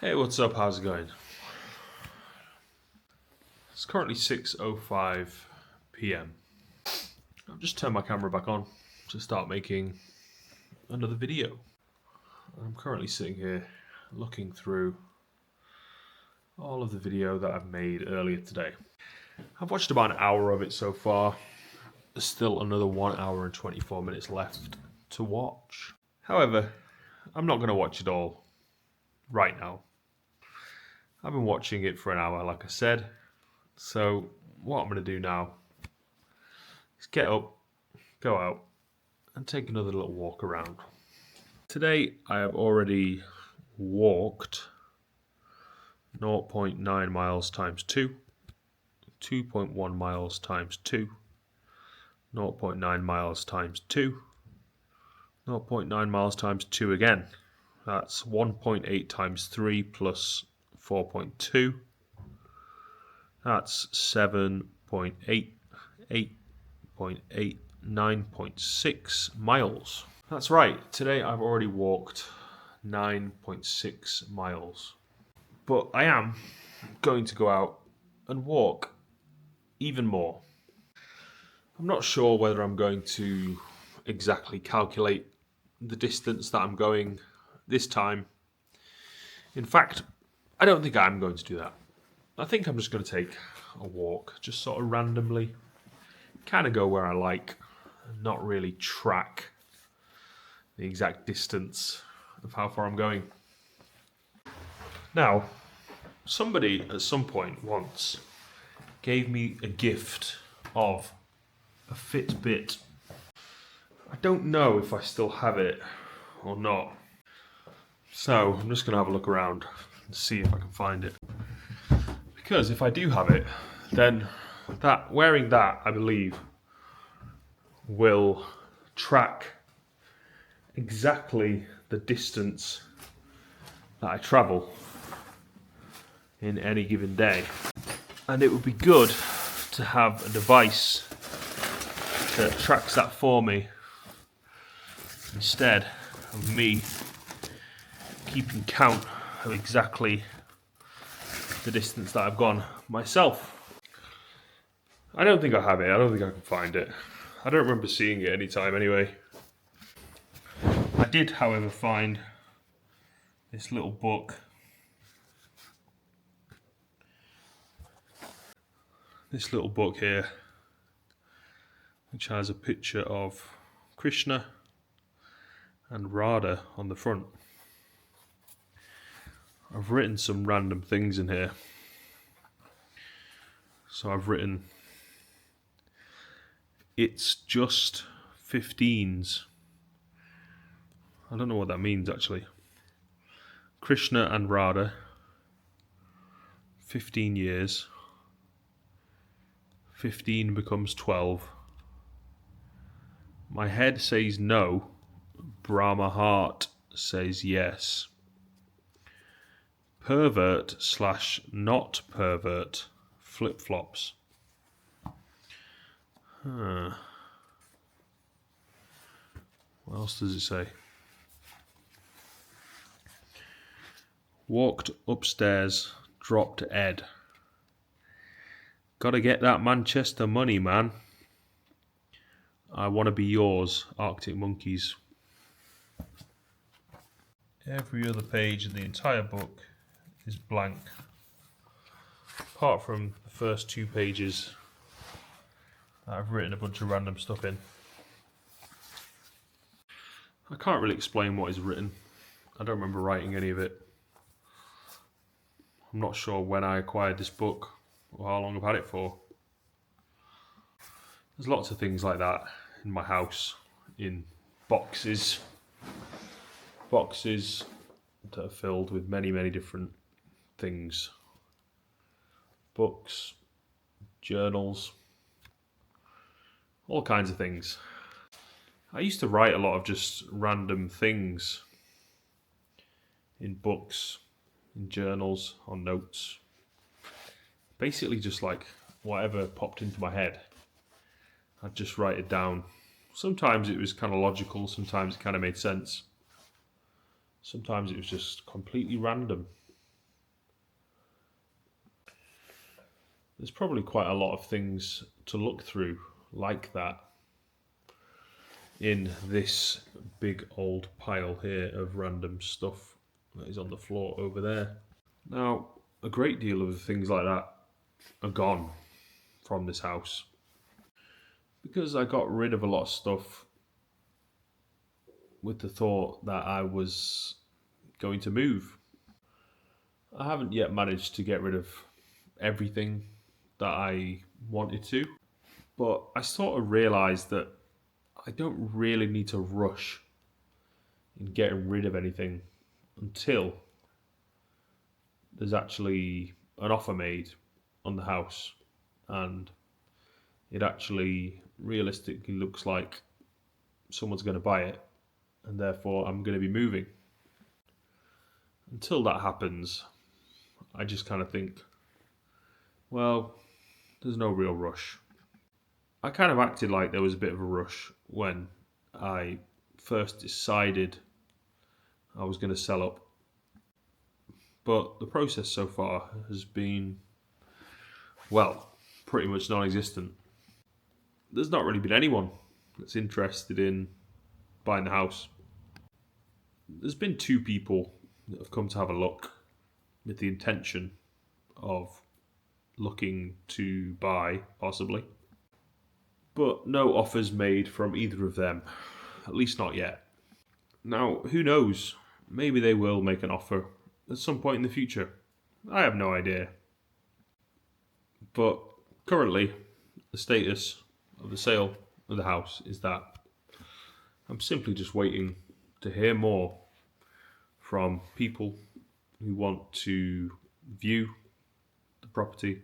Hey, what's up? How's it going? It's currently 6:05 p.m. I've just turned my camera back on to start making another video. I'm currently sitting here looking through all of the video that I've made earlier today. I've watched about an hour of it so far. There's still another 1 hour and 24 minutes left to watch. However, I'm not going to watch it all right now. I've been watching it for an hour, like I said. So what I'm going to do now is get up, go out, and take another little walk around. Today I have already walked 0.9 miles times 2, 2.1 miles times 2, 0.9 miles times 2, 0.9 miles times 2 again. That's 1.8 times 3 plus 4.2. That's 7.8, 8.8, 9.6 miles. That's right, today I've already walked 9.6 miles. But I am going to go out and walk even more. I'm not sure whether I'm going to exactly calculate the distance that I'm going this time. In fact, I don't think I'm going to do that. I think I'm just going to take a walk, just sort of randomly, kind of go where I like, and not really track the exact distance of how far I'm going. Now, somebody at some point once gave me a gift of a Fitbit. I don't know if I still have it or not. So I'm just going to have a look around and see if I can find it. Because if I do have it, then wearing that, I believe, will track exactly the distance that I travel in any given day. And it would be good to have a device that tracks that for me instead of me keeping count of exactly the distance that I've gone myself. I don't think I have it. I don't think I can find it. I don't remember seeing it anytime anyway. I did, however, find this little book. This little book here, which has a picture of Krishna and Radha on the front. I've written some random things in here. So I've written, it's just 15s. I don't know what that means actually. Krishna and Radha, 15 years. 15 becomes 12. My head says no. Brahma heart says yes. Pervert / not pervert flip-flops. What else does it say? Walked upstairs, dropped Ed. Gotta get that Manchester money, man. I wanna be yours, Arctic Monkeys. Every other page in the entire book is blank, apart from the first 2 pages that I've written a bunch of random stuff in. I can't really explain what is written. I don't remember writing any of it. I'm not sure when I acquired this book or how long I've had it for. There's lots of things like that in my house, in boxes that are filled with many, many different things. Books, journals, all kinds of things. I used to write a lot of just random things in books, in journals, on notes. Basically just like whatever popped into my head, I'd just write it down. Sometimes it was kind of logical, sometimes it kind of made sense. Sometimes it was just completely random. There's probably quite a lot of things to look through like that in this big old pile here of random stuff that is on the floor over there. Now, a great deal of things like that are gone from this house because I got rid of a lot of stuff with the thought that I was going to move. I haven't yet managed to get rid of everything that I wanted to, but I sort of realised that I don't really need to rush in getting rid of anything until there's actually an offer made on the house and it actually realistically looks like someone's going to buy it and therefore I'm going to be moving. Until that happens, I just kind of think, well, there's no real rush. I kind of acted like there was a bit of a rush when I first decided I was going to sell up. But the process so far has been, well, pretty much non-existent. There's not really been anyone that's interested in buying the house. There's been 2 people that have come to have a look with the intention of looking to buy, possibly. But no offers made from either of them, at least not yet. Now, who knows? Maybe they will make an offer at some point in the future. I have no idea. But currently, the status of the sale of the house is that I'm simply just waiting to hear more from people who want to view the property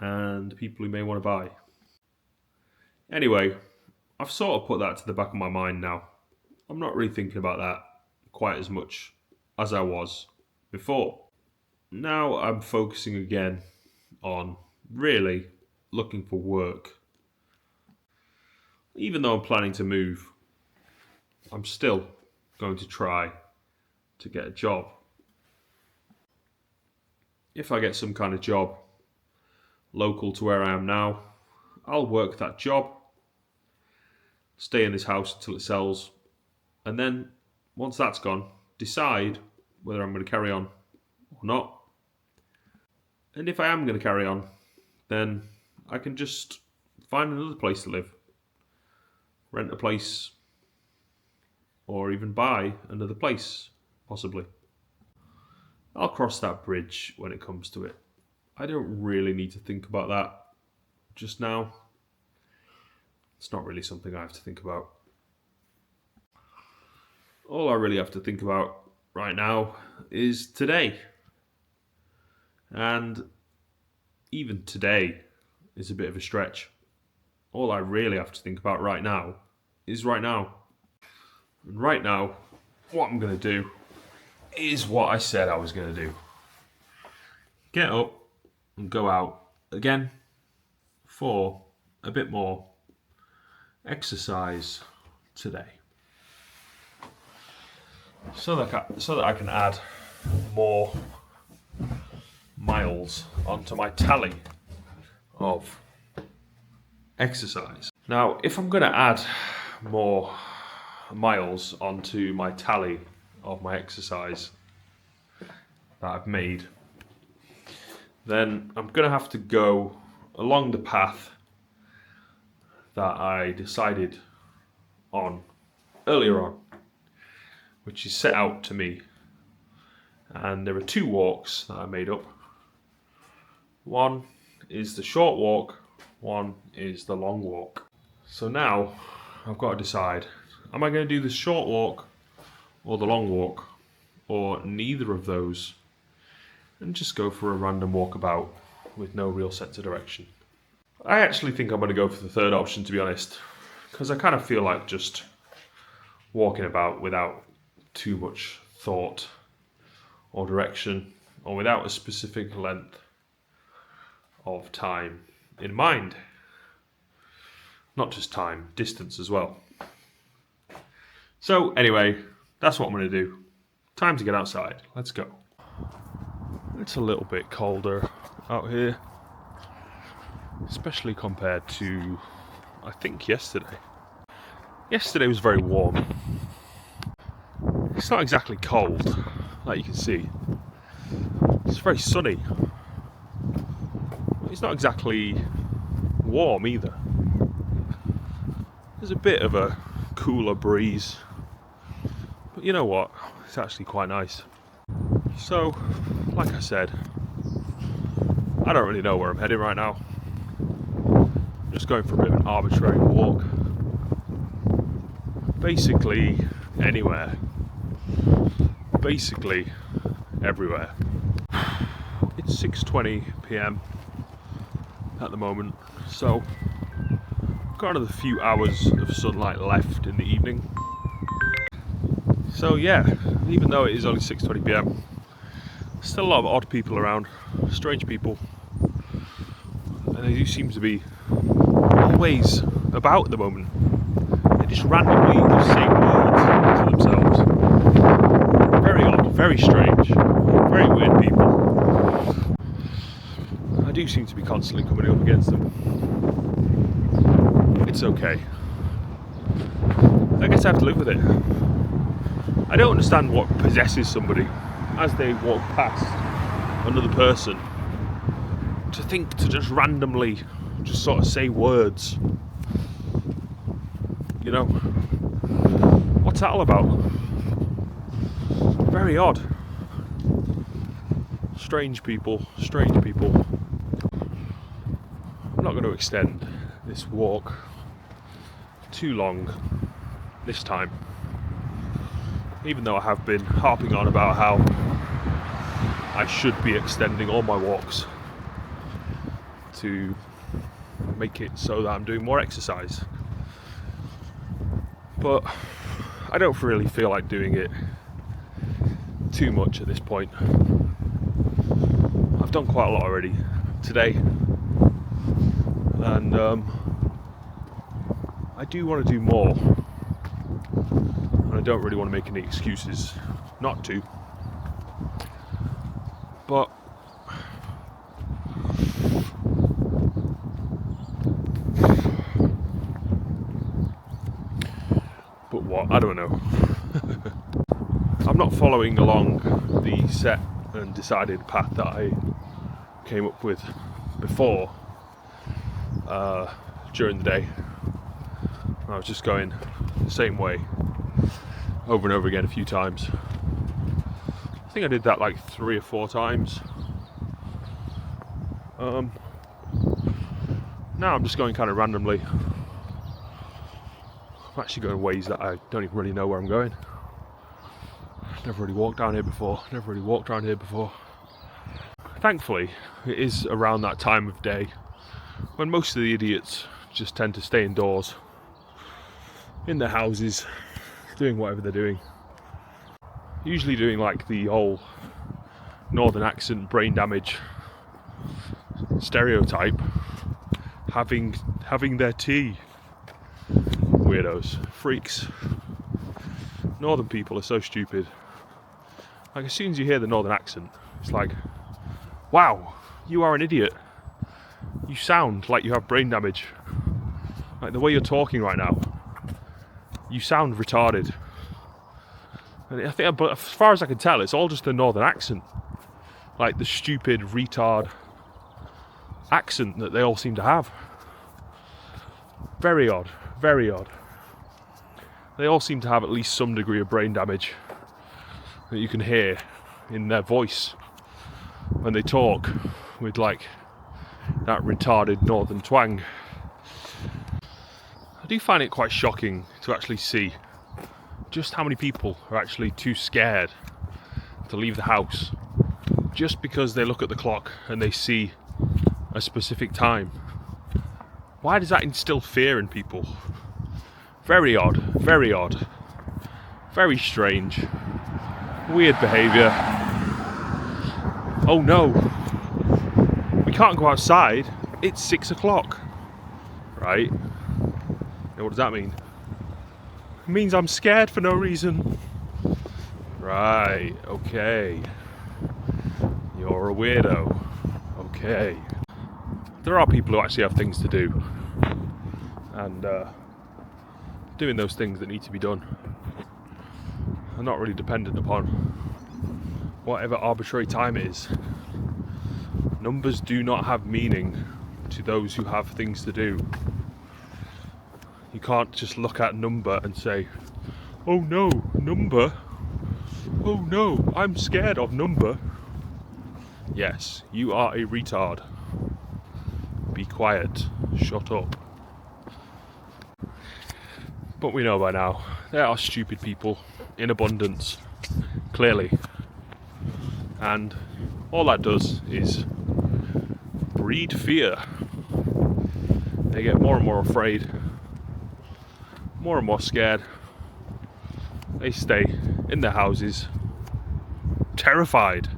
and people who may want to buy. Anyway, I've sort of put that to the back of my mind now. I'm not really thinking about that quite as much as I was before. Now I'm focusing again on really looking for work. Even though I'm planning to move, I'm still going to try to get a job. If I get some kind of job local to where I am now, I'll work that job, stay in this house until it sells, and then once that's gone, decide whether I'm going to carry on or not. And if I am going to carry on, then I can just find another place to live, rent a place, or even buy another place, possibly. I'll cross that bridge when it comes to it. I don't really need to think about that just now. It's not really something I have to think about. All I really have to think about right now is today. And even today is a bit of a stretch. All I really have to think about right now is right now. And right now, what I'm going to do is what I said I was going to do. Get up and go out again for a bit more exercise today. So that I can add more miles onto my tally of exercise. Now, if I'm going to add more miles onto my tally of my exercise that I've made, then I'm going to have to go along the path that I decided on earlier on, which is set out to me. And there are 2 walks that I made up. One is the short walk, one is the long walk. So now I've got to decide, am I going to do the short walk or the long walk, or neither of those, and just go for a random walkabout with no real sense of direction? I actually think I'm going to go for the third option, to be honest, because I kind of feel like just walking about without too much thought or direction, or without a specific length of time in mind. Not just time, distance as well. So anyway, that's what I'm going to do. Time to get outside. Let's go. It's a little bit colder out here, especially compared to, I think, yesterday. Yesterday was very warm. It's not exactly cold, like you can see. It's very sunny. It's not exactly warm either. There's a bit of a cooler breeze, but you know what? It's actually quite nice. So, like I said, I don't really know where I'm heading right now. I'm just going for a bit of an arbitrary walk. Basically anywhere. Basically everywhere. It's 6:20 p.m. at the moment, so I've got another few hours of sunlight left in the evening. So yeah, even though it is only 6:20 p.m, still a lot of odd people around, strange people, and they do seem to be always about at the moment. They just randomly just say words to themselves. Very odd, very strange, very weird people. I do seem to be constantly coming up against them. It's okay. I guess I have to live with it. I don't understand what possesses somebody as they walk past another person to think to just randomly just sort of say words. You know, what's that all about? Very odd. Strange people, strange people. I'm not going to extend this walk too long this time, even though I have been harping on about how I should be extending all my walks to make it so that I'm doing more exercise. But I don't really feel like doing it too much at this point. I've done quite a lot already today, and I do want to do more, and I don't really want to make any excuses not to. But what? I don't know. I'm not following along the set and decided path that I came up with before during the day. I was just going the same way over and over again a few times. I think I did that like 3 or 4 times. Now I'm just going kind of randomly. I'm actually going ways that I don't even really know where I'm going. Never really walked down here before. Thankfully, it is around that time of day when most of the idiots just tend to stay indoors, in their houses, doing whatever they're doing. Usually doing like the whole northern accent, brain damage stereotype, having their tea. Weirdos, freaks. Northern people are so stupid. Like, as soon as you hear the northern accent, it's like, wow, you are an idiot. You sound like you have brain damage. Like, the way you're talking right now, you sound retarded. And I think, but as far as I can tell, it's all just a northern accent. Like the stupid retard accent that they all seem to have. Very odd, very odd. They all seem to have at least some degree of brain damage that you can hear in their voice when they talk with like that retarded northern twang. I do find it quite shocking to actually see just how many people are actually too scared to leave the house just because they look at the clock and they see a specific time. Why does that instill fear in people? Very odd, very odd, very strange, weird behaviour. Oh no, we can't go outside, it's 6 o'clock, right? Now what does that mean? It means I'm scared for no reason. Right, okay. You're a weirdo. Okay. There are people who actually have things to do. And doing those things that need to be done are not really dependent upon whatever arbitrary time it is. Numbers do not have meaning to those who have things to do. You can't just look at number and say, oh no, number. Oh no, I'm scared of number. Yes, you are a retard. Be quiet. Shut up. But we know by now, there are stupid people in abundance, clearly. And all that does is breed fear. They get more and more afraid, more and more scared. They stay in their houses, terrified,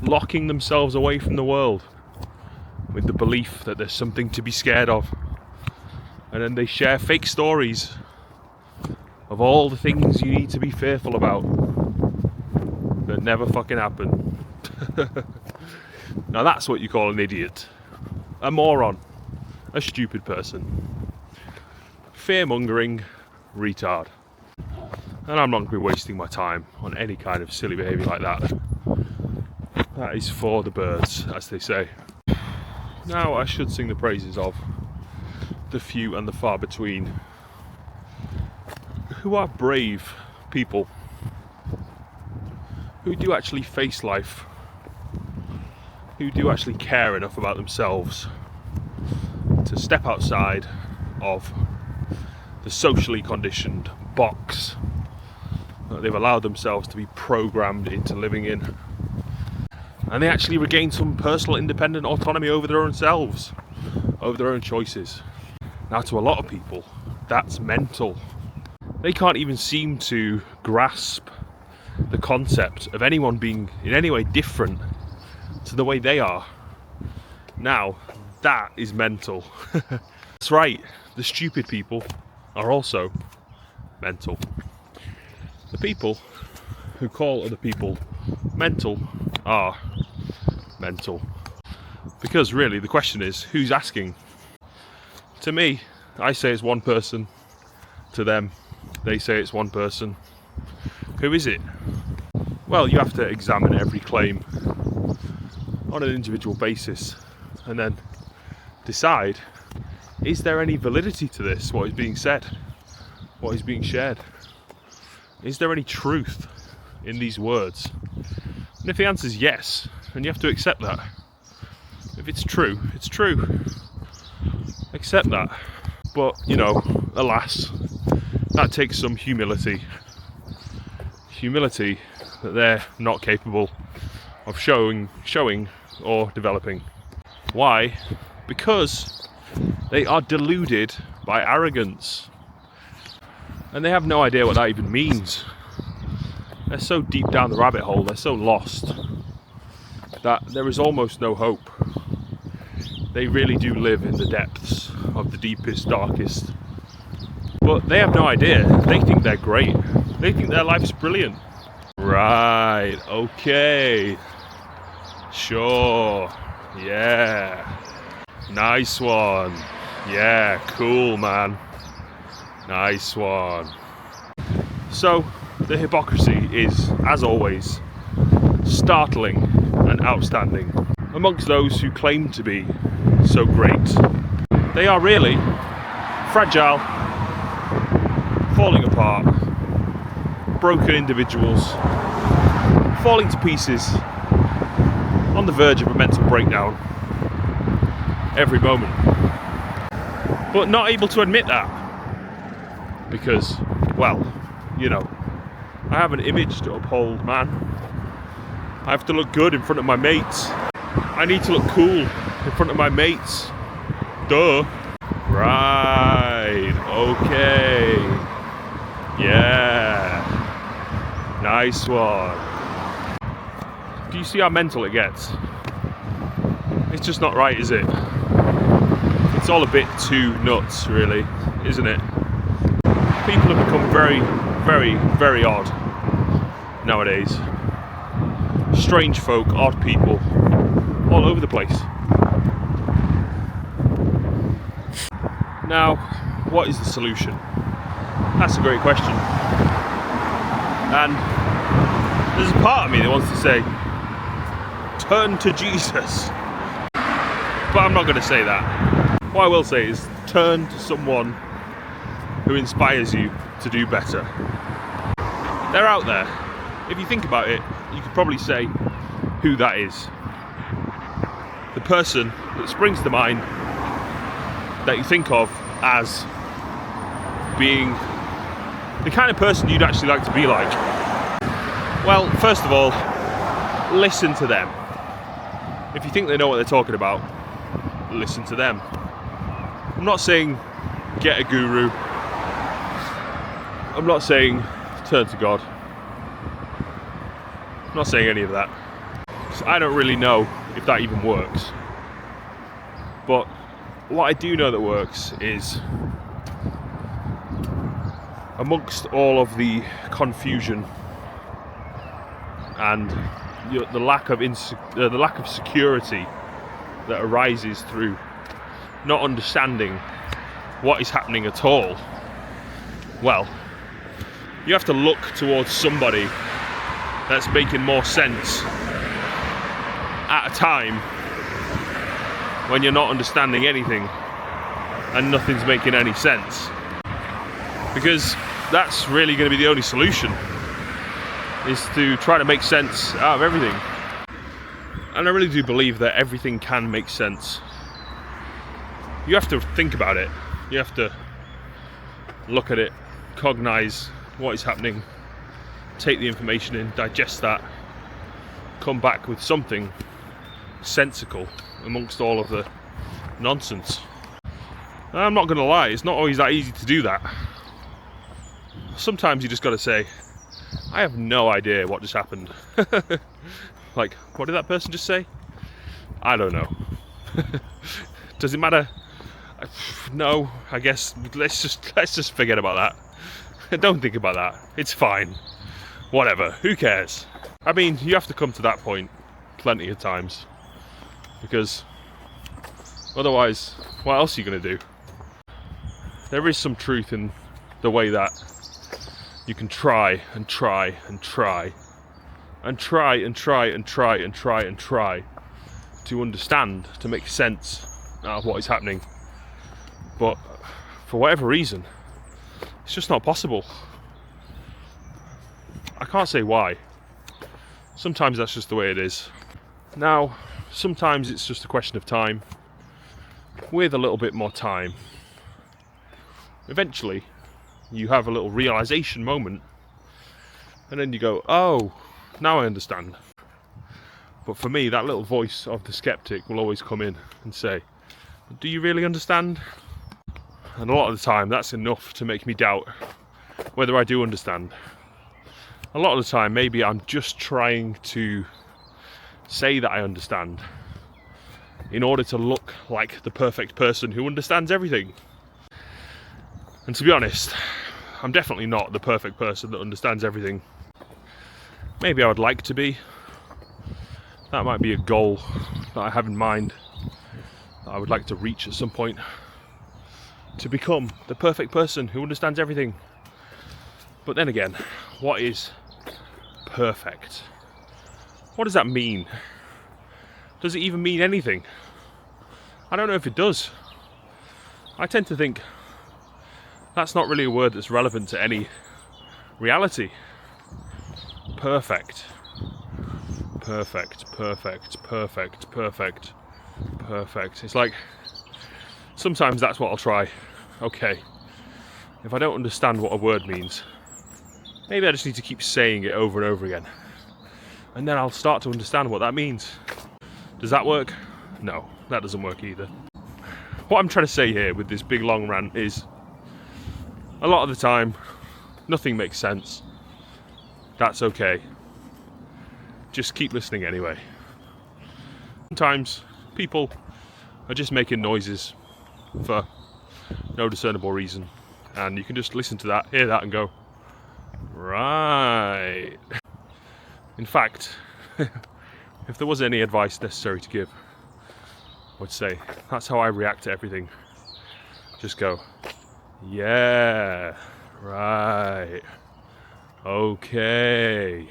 locking themselves away from the world with the belief that there's something to be scared of. And then they share fake stories of all the things you need to be fearful about that never fucking happen. Now that's what you call an idiot. A moron. A stupid person. Fear-mongering retard. And I'm not going to be wasting my time on any kind of silly behaviour like that. That is for the birds, as they say. Now I should sing the praises of the few and the far between who are brave people, who do actually face life, who do actually care enough about themselves to step outside of the socially conditioned box that they've allowed themselves to be programmed into living in. And they actually regain some personal independent autonomy over their own selves, over their own choices. Now, to a lot of people, that's mental. They can't even seem to grasp the concept of anyone being in any way different to the way they are. Now, that is mental. That's right, the stupid people are also mental. The people who call other people mental are mental. Because really, the question is, who's asking? To me, I say it's one person. To them, they say it's one person. Who is it? Well, you have to examine every claim on an individual basis and then decide, is there any validity to this, what is being said, what is being shared? Is there any truth in these words? And if the answer is yes, then you have to accept that. If it's true, it's true. Accept that. But, you know, alas, that takes some humility. Humility that they're not capable of showing or developing. Why? Because they are deluded by arrogance. And they have no idea what that even means. They're so deep down the rabbit hole, they're so lost, that there is almost no hope. They really do live in the depths of the deepest, darkest. But they have no idea. They think they're great. They think their life's brilliant. Right, okay. Sure. Yeah. Nice one. Yeah, cool, man. Nice one. So, the hypocrisy is, as always, startling and outstanding amongst those who claim to be so great. They are really fragile, falling apart, broken individuals, falling to pieces, on the verge of a mental breakdown every moment. But not able to admit that because, well, you know, I have an image to uphold, man. I have to look good in front of my mates. I need to look cool in front of my mates. Duh. Right. Okay. Yeah. Nice one. Do you see how mental it gets? It's just not right, is it? It's all a bit too nuts, really, isn't it? People have become very, very, very odd nowadays. strange folk, odd people, all over the place. Now, what is the solution? That's a great question. And there's a part of me that wants to say, turn to Jesus. But I'm not going to say that. What I will say is, turn to someone who inspires you to do better. They're out there. If you think about it, you could probably say who that is. The person that springs to mind that you think of as being the kind of person you'd actually like to be like. Well, first of all, listen to them. If you think they know what they're talking about, listen to them. I'm not saying get a guru. I'm not saying turn to God. I'm not saying any of that. I don't really know if that even works. But what I do know that works is, amongst all of the confusion and the lack of security that arises through not understanding what is happening at all, well, you have to look towards somebody that's making more sense at a time when you're not understanding anything and nothing's making any sense. Because that's really going to be the only solution, is to try to make sense out of everything. And I really do believe that everything can make sense. You have to think about it. You have to look at it, cognize what is happening, take the information in, digest that, come back with something sensical amongst all of the nonsense. And I'm not going to lie, it's not always that easy to do that. Sometimes you just got to say, I have no idea what just happened. Like, what did that person just say? I don't know. Does it matter? No, I guess let's just forget about that. Don't think about that. It's fine. Whatever. Who cares? I mean, you have to come to that point plenty of times, because otherwise, what else are you going to do? There is some truth in the way that you can try and try and try and try and try and try and try and try to understand, to make sense out of what is happening. But for whatever reason, it's just not possible. I can't say why. Sometimes that's just the way it is. Now, sometimes it's just a question of time. With a little bit more time, eventually you have a little realization moment, and then you go, oh, now I understand. But for me, that little voice of the skeptic will always come in and say, do you really understand? And a lot of the time that's enough to make me doubt whether I do understand. A lot of the time maybe I'm just trying to say that I understand in order to look like the perfect person who understands everything. And to be honest, I'm definitely not the perfect person that understands everything. Maybe I would like to be. That might be a goal that I have in mind, that I would like to reach at some point. To become the perfect person who understands everything. But then again, what is perfect? What does that mean? Does it even mean anything? I don't know if it does. I tend to think that's not really a word that's relevant to any reality. Perfect. Perfect, perfect, perfect, perfect, perfect. It's like, sometimes that's what I'll try. Okay, if I don't understand what a word means, maybe I just need to keep saying it over and over again. And then I'll start to understand what that means. Does that work? No, that doesn't work either. What I'm trying to say here with this big long rant is, a lot of the time, nothing makes sense. That's okay. Just keep listening anyway. Sometimes people are just making noises for no discernible reason, and you can just listen to that, hear that, and go, right. In fact, If there was any advice necessary to give, I would say that's how I react to everything. Just go, yeah, right, okay,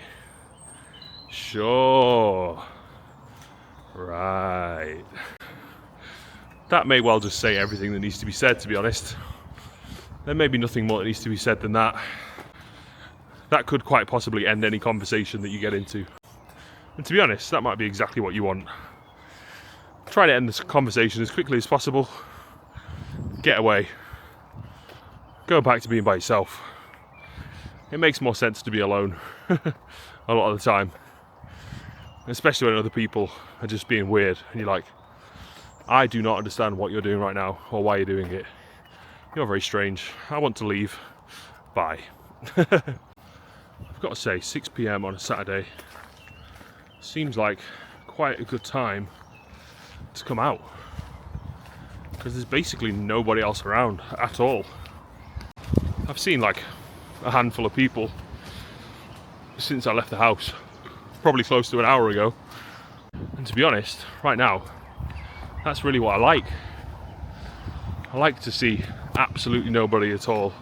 sure, right. That may well just say everything that needs to be said, to be honest. There may be nothing more that needs to be said than that. That could quite possibly end any conversation that you get into. And to be honest, that might be exactly what you want. Try to end this conversation as quickly as possible. Get away. Go back to being by yourself. It makes more sense to be alone a lot of the time. Especially when other people are just being weird and you're like, I do not understand what you're doing right now or why you're doing it. You're very strange. I want to leave. Bye. I've got to say, 6 PM on a Saturday seems like quite a good time to come out, because there's basically nobody else around at all. I've seen like a handful of people since I left the house, probably close to an hour ago. And to be honest, right now, that's really what I like. I like to see absolutely nobody at all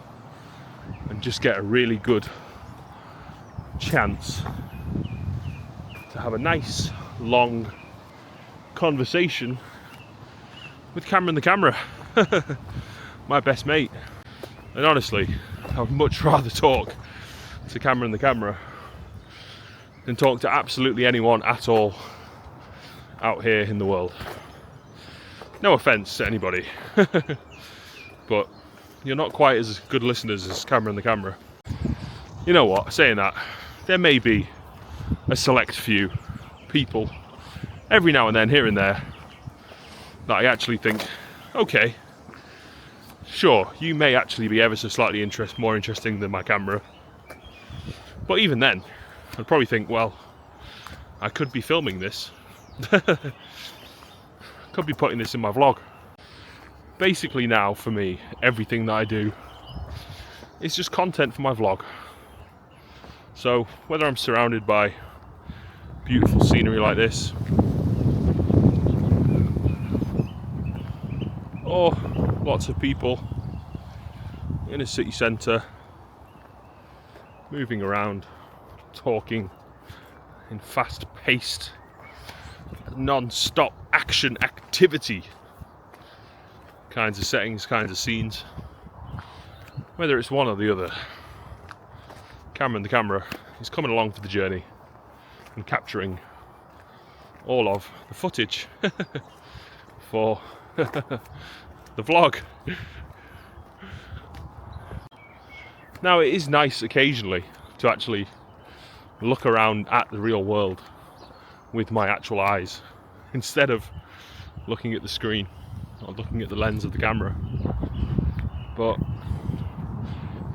and just get a really good chance to have a nice long conversation with Cameron the camera, my best mate. And honestly, I would much rather talk to Cameron the camera than talk to absolutely anyone at all out here in the world. No offence to anybody, but you're not quite as good listeners as Cameron the camera. You know what, saying that, there may be a select few people every now and then, here and there, that I actually think, okay, sure, you may actually be ever so slightly more interesting than my camera. But even then, I'd probably think, well, I could be filming this. Could be putting this in my vlog. Basically now, for me, everything that I do is just content for my vlog. So whether I'm surrounded by beautiful scenery like this, or lots of people in a city centre, moving around, talking in fast-paced, non-stop action activity kinds of settings, kinds of scenes, whether it's one or the other, Cameron the camera is coming along for the journey and capturing all of the footage for the vlog. Now, it is nice occasionally to actually look around at the real world with my actual eyes instead of looking at the screen or looking at the lens of the camera. But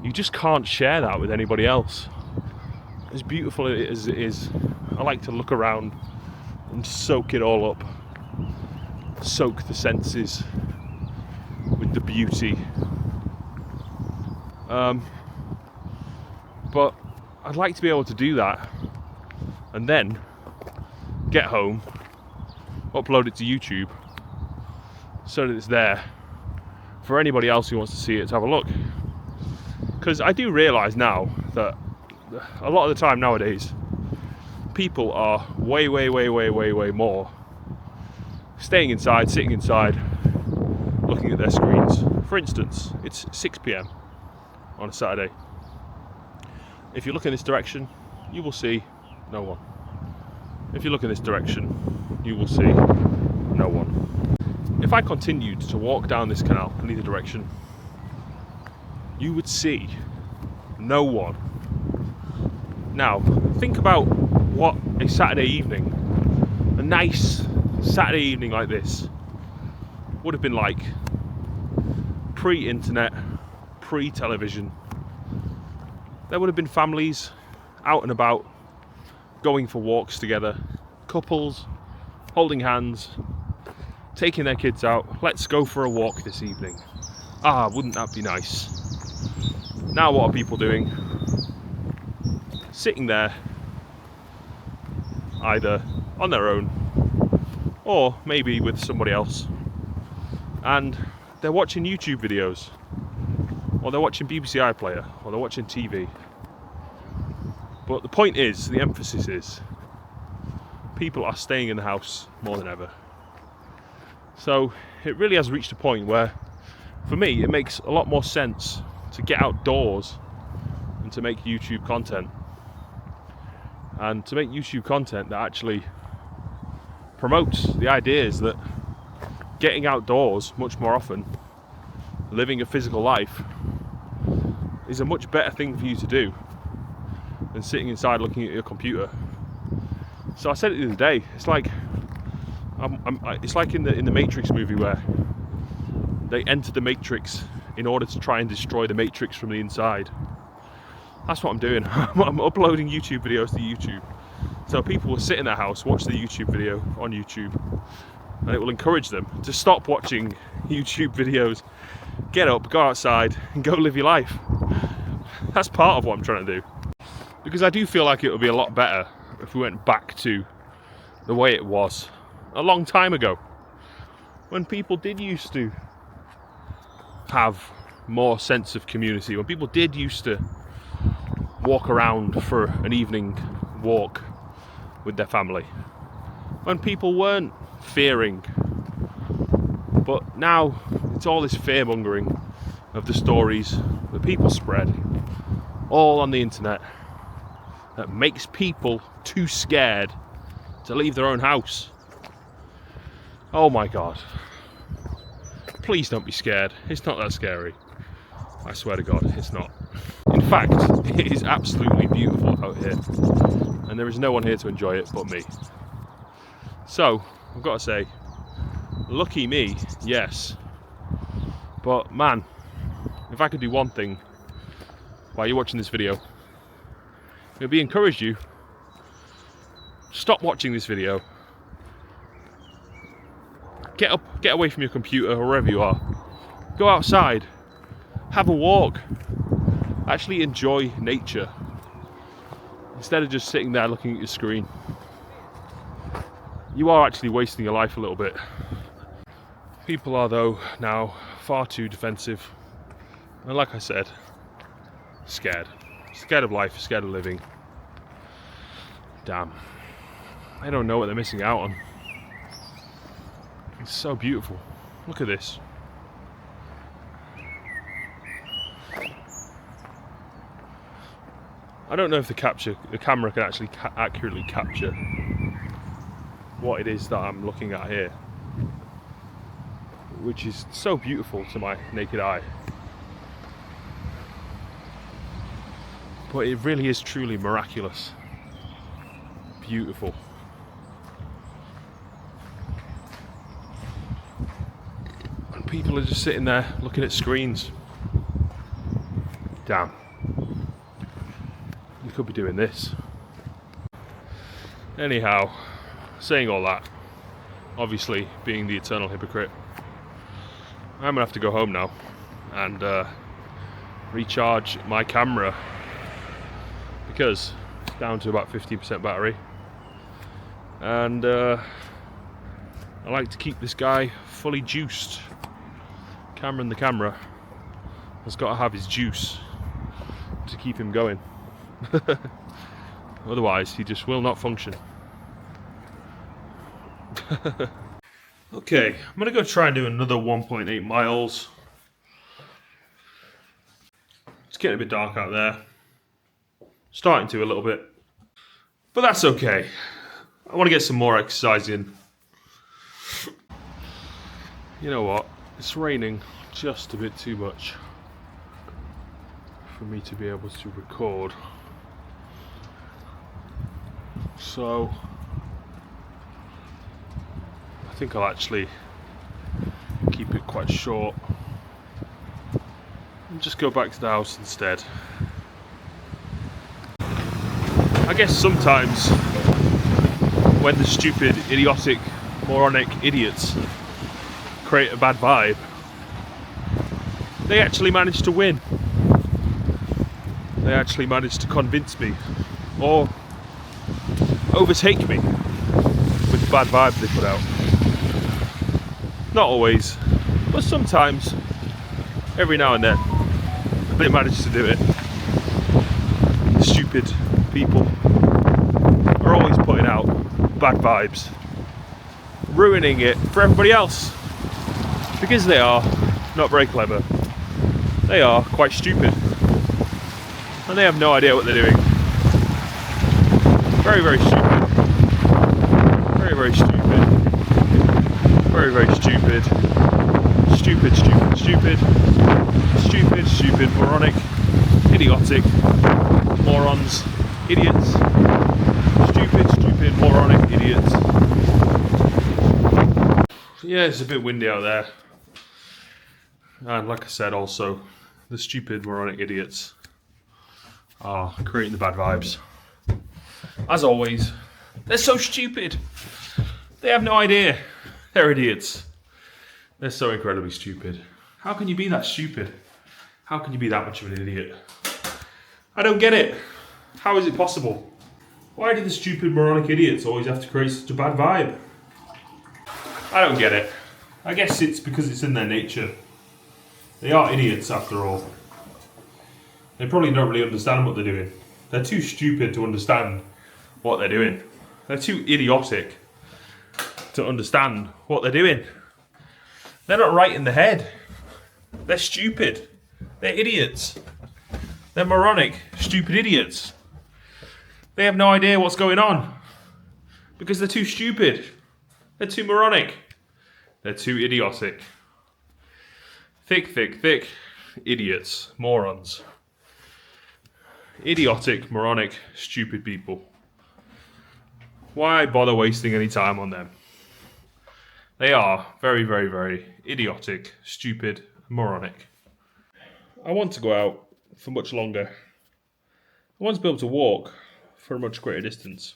you just can't share that with anybody else. As beautiful as it is, I like to look around and soak it all up. Soak the senses with the beauty. But I'd like to be able to do that and then get home, upload it to YouTube so that it's there for anybody else who wants to see it to have a look. Because I do realise now that a lot of the time nowadays, people are way more staying inside, sitting inside, looking at their screens. For instance, it's 6 PM on a Saturday. If you look in this direction, you will see no one. If you look in this direction, you will see no one. If I continued to walk down this canal in either direction, you would see no one. Now, think about what a Saturday evening, a nice Saturday evening like this, would have been like pre-internet, pre-television. There would have been families out and about, going for walks together, couples holding hands, taking their kids out. Let's go for a walk this evening. Ah, wouldn't that be nice? Now what are people doing? Sitting there, either on their own or maybe with somebody else, and they're watching YouTube videos, or they're watching BBC iPlayer, or they're watching TV. But the point is, the emphasis is, people are staying in the house more than ever. So it really has reached a point where, for me, it makes a lot more sense to get outdoors and to make YouTube content. And to make YouTube content that actually promotes the ideas that getting outdoors much more often, living a physical life, is a much better thing for you to do than sitting inside looking at your computer. So I said it the other day, it's like it's like in the Matrix movie where they enter the Matrix in order to try and destroy the Matrix from the inside. That's what I'm doing. I'm uploading YouTube videos to YouTube. So people will sit in their house, watch the YouTube video on YouTube, and it will encourage them to stop watching YouTube videos, get up, go outside, and go live your life. That's part of what I'm trying to do. Because I do feel like it would be a lot better if we went back to the way it was a long time ago, when people did used to have more sense of community, when people did used to walk around for an evening walk with their family, when people weren't fearing. But now it's all this fear mongering of the stories that people spread all on the internet that makes people too scared to leave their own house. Oh my God. Please don't be scared. It's not that scary. I swear to God, it's not. In fact, it is absolutely beautiful out here, and there is no one here to enjoy it but me. So, I've got to say, lucky me, yes. But man, if I could do one thing while you're watching this video, it would be encourage you, stop watching this video, get up, get away from your computer or wherever you are, go outside, have a walk, actually enjoy nature, instead of just sitting there looking at your screen. You are actually wasting your life a little bit. People are, though, now far too defensive, and like I said, scared. Scared of life, scared of living. Damn. They don't know what they're missing out on. It's so beautiful. Look at this. I don't know if the camera can actually accurately capture what it is that I'm looking at here, which is so beautiful to my naked eye. But it really is truly miraculous. Beautiful. And people are just sitting there looking at screens. Damn. You could be doing this. Anyhow, saying all that, obviously being the eternal hypocrite, I'm gonna have to go home now and recharge my camera, because it's down to about 15% battery, and I like to keep this guy fully juiced. Cameron the camera has got to have his juice to keep him going. Otherwise he just will not function. Okay, I'm gonna go try and do another 1.8 miles. It's getting a bit dark out there. Starting to a little bit. But that's okay. I want to get some more exercise in. You know what? It's raining just a bit too much for me to be able to record. So I think I'll actually keep it quite short and just go back to the house instead. I guess sometimes when the stupid, idiotic, moronic idiots create a bad vibe, they actually manage to win. They actually manage to convince me, or overtake me with the bad vibes they put out. Not always, but sometimes, every now and then, they manage to do it. Stupid people are always putting out bad vibes, ruining it for everybody else, because they are not very clever. They are quite stupid, and they have no idea what they're doing. Very, very stupid. Very, very stupid. Very, very stupid. Stupid, stupid, stupid. Stupid, stupid, moronic, idiotic, morons, idiots. Stupid, stupid, moronic, idiots. Yeah, it's a bit windy out there. And like I said, also, the stupid, moronic idiots are creating the bad vibes. As always, they're so stupid. They have no idea. They're idiots. They're so incredibly stupid. How can you be that stupid? How can you be that much of an idiot? I don't get it. How is it possible? Why do the stupid, moronic idiots always have to create such a bad vibe? I don't get it. I guess it's because it's in their nature. They are idiots after all. They probably don't really understand what they're doing. They're too stupid to understand what they're doing. They're too idiotic to understand what they're doing. They're not right in the head. They're stupid. They're idiots. They're moronic, stupid idiots. They have no idea what's going on because they're too stupid. They're too moronic. They're too idiotic. Thick, thick, thick idiots, morons. Idiotic, moronic, stupid people. Why bother wasting any time on them? They are very, very, very idiotic, stupid, moronic. I want to go out for much longer. I want to be able to walk for a much greater distance.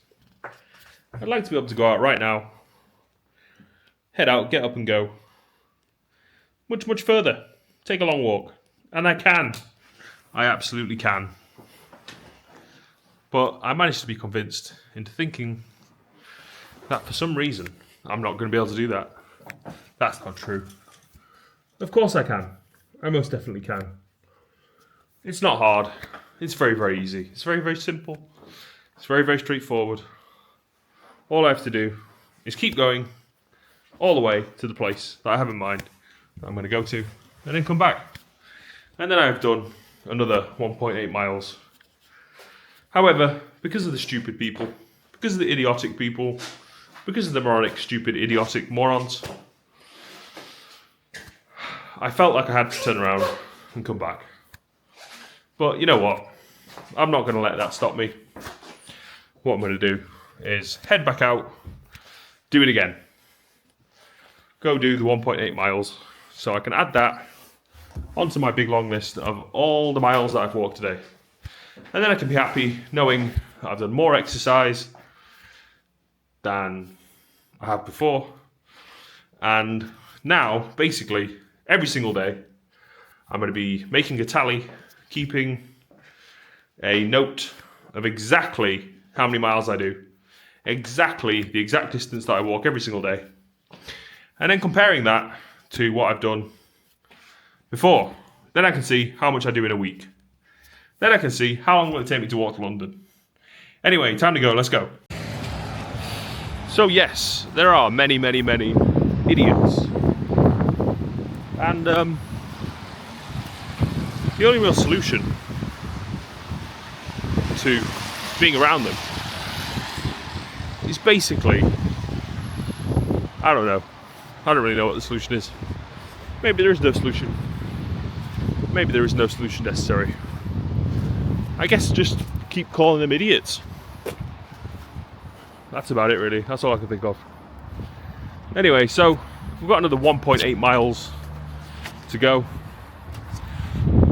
I'd like to be able to go out right now, head out, get up and go. Much, much further. Take a long walk. And I can. I absolutely can. But I managed to be convinced into thinking that for some reason I'm not going to be able to do that. That's not true. Of course I can. I most definitely can. It's not hard. It's very, very easy. It's very, very simple. It's very, very straightforward. All I have to do is keep going all the way to the place that I have in mind that I'm going to go to, and then come back. And then I've done another 1.8 miles. However, because of the stupid people, because of the idiotic people, because of the moronic, stupid, idiotic morons, I felt like I had to turn around and come back. But you know what? I'm not going to let that stop me. What I'm going to do is head back out, do it again. Go do the 1.8 miles so I can add that onto my big long list of all the miles that I've walked today. And then I can be happy knowing that I've done more exercise than I have before. And now, basically, every single day, I'm going to be making a tally, keeping a note of exactly how many miles I do, exactly the exact distance that I walk every single day, and then comparing that to what I've done before. Then I can see how much I do in a week. Then I can see how long will it take me to walk to London. Anyway, time to go, let's go. So yes, there are many, many, many idiots. And the only real solution to being around them is basically, I don't know. I don't really know what the solution is. Maybe there is no solution. Maybe there is no solution necessary. I guess just keep calling them idiots. That's about it really. That's all I can think of. Anyway, so we've got another 1.8 miles to go.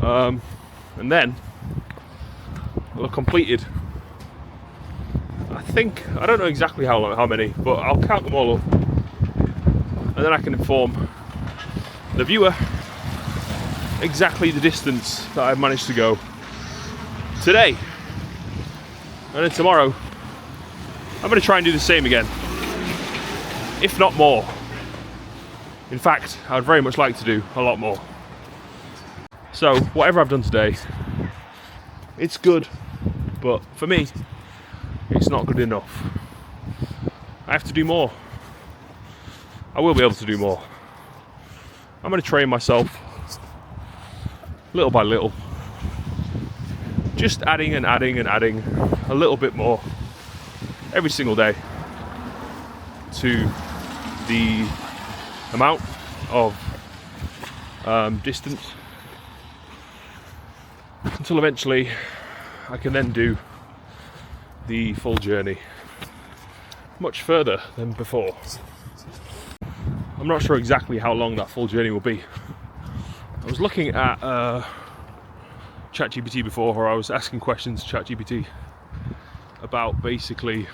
And then we'll have completed, I don't know exactly how many, but I'll count them all up. And then I can inform the viewer exactly the distance that I've managed to go today. And then tomorrow I'm going to try and do the same again, if not more. In fact, I would very much like to do a lot more. So whatever I've done today, it's good, but for me, it's not good enough. I have to do more. I will be able to do more. I'm going to train myself little by little, just adding and adding and adding a little bit more every single day to the amount of distance, until eventually I can then do the full journey much further than before. I'm not sure exactly how long that full journey will be. I was looking at ChatGPT before, or I was asking questions to ChatGPT about basically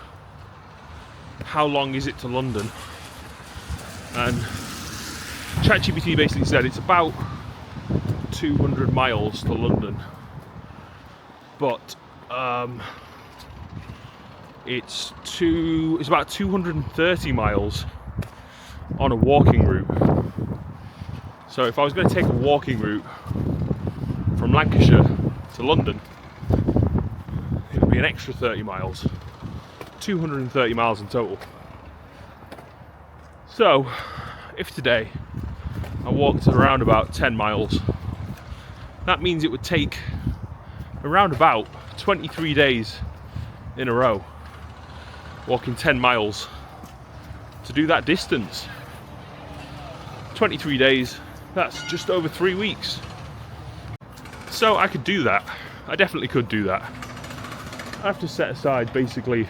how long is it to London, and ChatGPT basically said it's about 200 miles to London, but it's about 230 miles on a walking route. So if I was going to take a walking route from Lancashire to London, it would be an extra 30 miles, 230 miles in total. So if today I walked around about 10 miles, that means it would take around about 23 days in a row walking 10 miles to do that distance. 23 days, that's just over 3 weeks. So I could do that. I definitely could do that. I have to set aside basically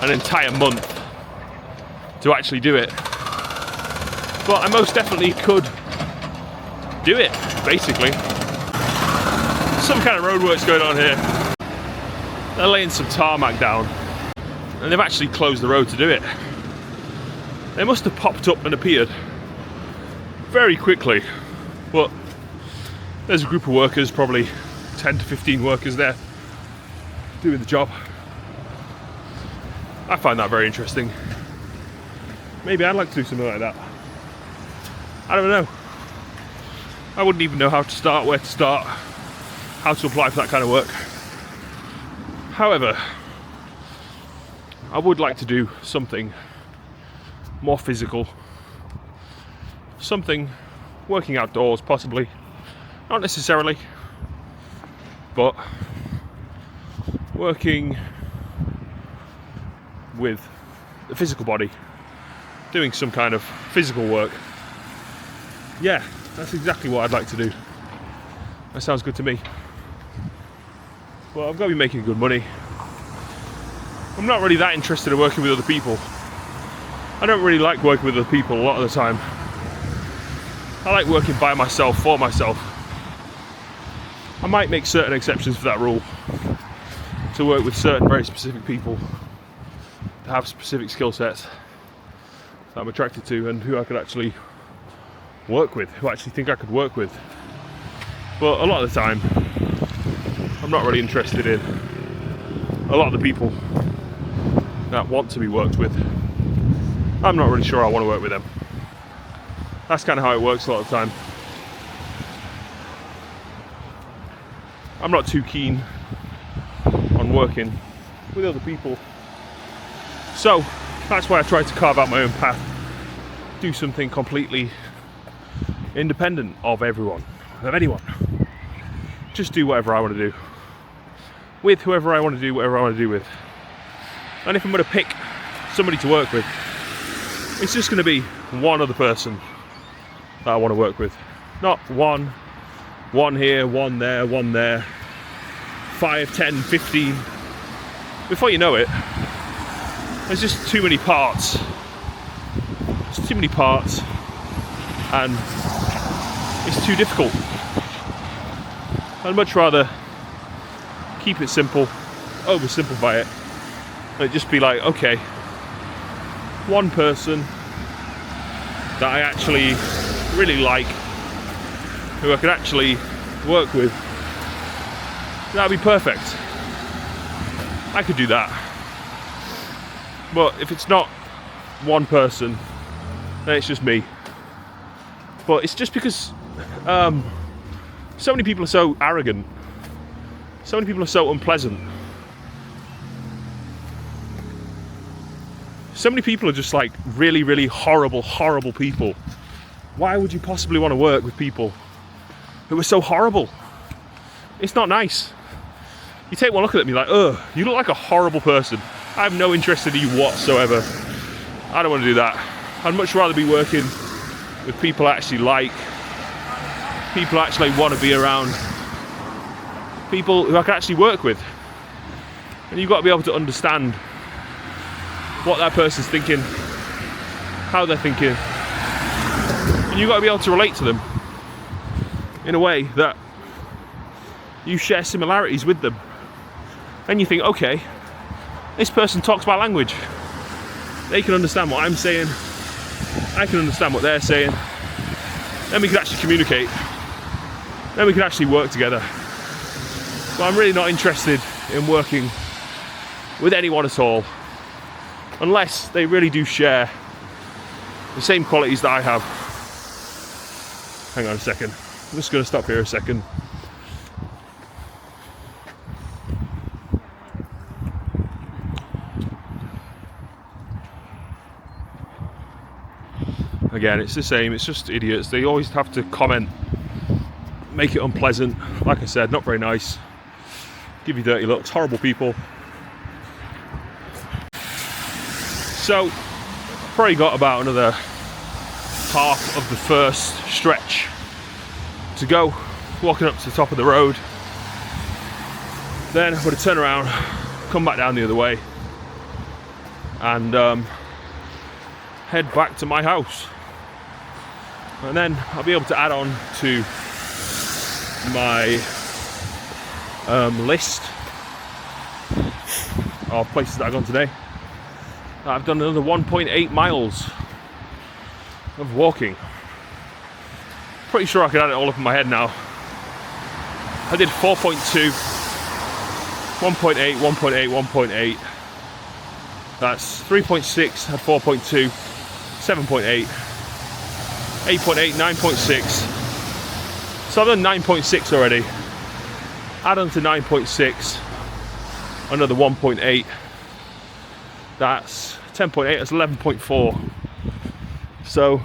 an entire month to actually do it. But I most definitely could do it, basically. Some kind of roadworks going on here. They're laying some tarmac down, and they've actually closed the road to do it. They must have popped up and appeared very quickly, but there's a group of workers, probably 10 to 15 workers there doing the job. I find that very interesting. Maybe I'd like to do something like that. I don't know. I wouldn't even know how to start, where to start, how to apply for that kind of work. However, I would like to do something more physical, something working outdoors possibly, not necessarily, but working with the physical body, doing some kind of physical work. Yeah, that's exactly what I'd like to do. That sounds good to me. Well, I've got to be making good money. I'm not really that interested in working with other people. I don't really like working with other people a lot of the time. I like working by myself, for myself. I might make certain exceptions for that rule, to work with certain very specific people, to have specific skill sets that I'm attracted to and who I could actually work with, who I actually think I could work with. But a lot of the time, I'm not really interested in a lot of the people that want to be worked with. I'm not really sure I want to work with them. That's kind of how it works a lot of the time. I'm not too keen on working with other people. So that's why I try to carve out my own path, do something completely independent of everyone, of anyone. Just do whatever I want to do, with whoever I want to do whatever I want to do with. And if I'm going to pick somebody to work with, it's just going to be one other person that I want to work with. Not one here, one there, 5, 10, 15. Before you know it, there's just too many parts. There's too many parts, and it's too difficult. I'd much rather keep it simple, oversimplify it, and just be like, okay, one person that I actually really like, who I could actually work with, that'd be perfect. I could do that. But if it's not one person, then it's just me. But it's just because so many people are so arrogant. So many people are so unpleasant. So many people are just like really, really horrible, horrible people. Why would you possibly want to work with people who are so horrible? It's not nice. You take one look at me like, ugh, you look like a horrible person. I have no interest in you whatsoever. I don't want to do that. I'd much rather be working with people I actually like, people I actually want to be around, people who I can actually work with. And you've got to be able to understand what that person's thinking, how they're thinking, and you've got to be able to relate to them in a way that you share similarities with them. And you think, okay, this person talks my language. They can understand what I'm saying. I can understand what they're saying. Then we can actually communicate. Then we can actually work together. So I'm really not interested in working with anyone at all, unless they really do share the same qualities that I have. Hang on a second. I'm just going to stop here a second. Again, it's the same, it's just idiots. They always have to comment, make it unpleasant. Like I said, not very nice. Give you dirty looks, horrible people. So, probably got about another half of the first stretch to go, walking up to the top of the road. Then I'm going to turn around, come back down the other way, and head back to my house. And then I'll be able to add on to my list of places that I've gone today. I've done another 1.8 miles of walking. Pretty sure I can add it all up in my head now. I did 4.2, 1.8, 1.8, 1.8. That's 3.6, had 4.2, 7.8, 8.8, 9.6. So I've done 9.6 already. Add on to 9.6, another 1.8. That's 10.8, that's 11.4. So,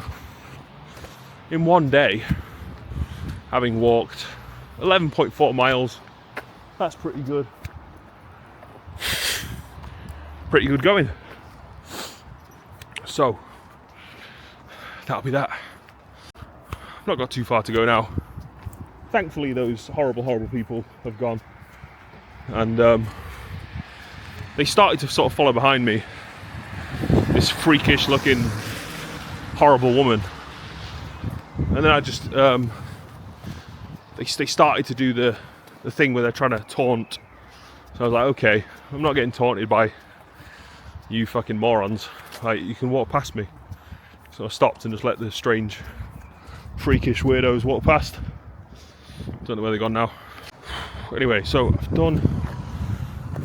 in one day, having walked 11.4 miles, that's pretty good. Pretty good going. So, that'll be that. I've not got too far to go now. Thankfully, those horrible, horrible people have gone. And they started to sort of follow behind me. This freakish looking, horrible woman. And then I just, they started to do the thing where they're trying to taunt. So I was like, okay, I'm not getting taunted by you fucking morons. Like, you can walk past me. So I stopped and just let the strange, freakish weirdos walk past. Don't know where they've gone now. Anyway, so I've done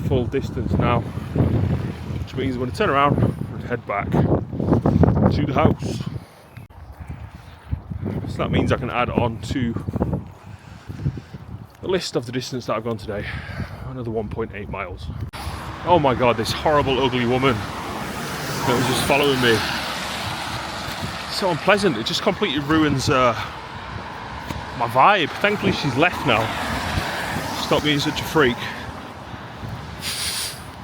full distance now, which means I'm going to turn around and head back to the house. So that means I can add on to the list of the distance that I've gone today, another 1.8 miles. Oh my god, this horrible, ugly woman that was just following me. So unpleasant, it just completely ruins my vibe. Thankfully she's left now. Stop being such a freak.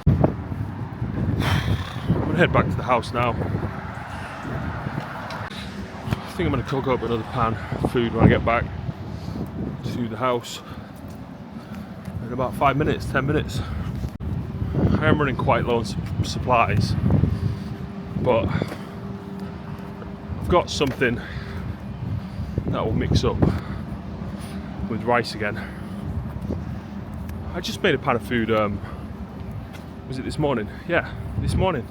I'm gonna head back to the house now. I think I'm gonna cook up another pan of food when I get back to the house in about 5 minutes, 10 minutes. I am running quite low on supplies, but I've got something that will mix up with rice again. I just made a pan of food, was it this morning? Yeah, this morning.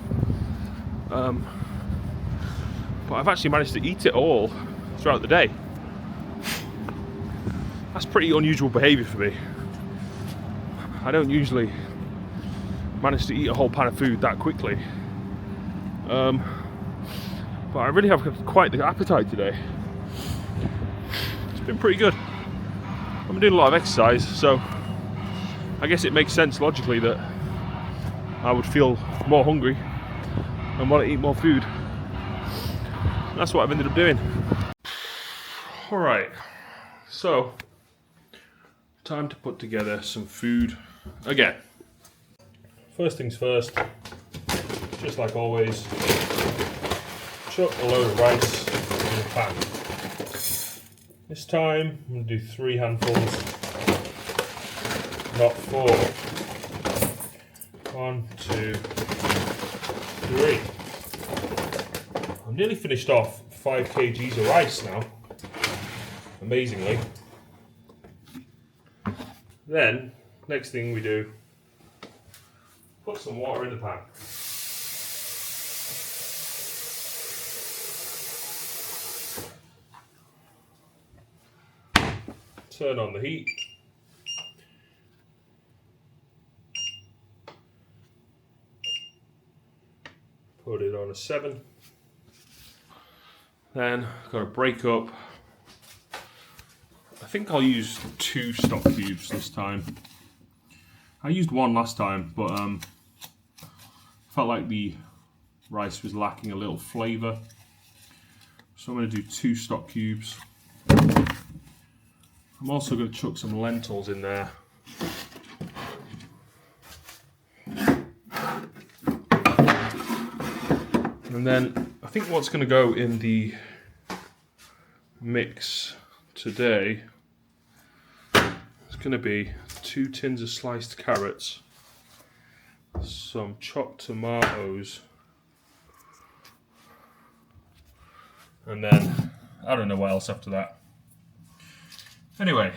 But I've actually managed to eat it all throughout the day. That's pretty unusual behaviour for me. I don't usually manage to eat a whole pan of food that quickly. But I really have quite the appetite today. It's been pretty good. I've been doing a lot of exercise, so I guess it makes sense logically that I would feel more hungry and want to eat more food. That's what I've ended up doing. Alright, so time to put together some food again. First things first, just like always, chuck a load of rice in the pan. This time I'm going to do 3 handfuls, not 4. 1, 2, 3. I'm nearly finished off 5 kgs of rice now, amazingly. Then, next thing we do, put some water in the pan. Turn on the heat. Put it on a 7. Then I've got to break up. I think I'll use 2 stock cubes this time. I used 1 last time, but felt like the rice was lacking a little flavour. So I'm going to do 2 stock cubes. I'm also going to chuck some lentils in there. And then I think what's going to go in the mix today is going to be 2 tins of sliced carrots, some chopped tomatoes, and then I don't know what else after that. Anyway,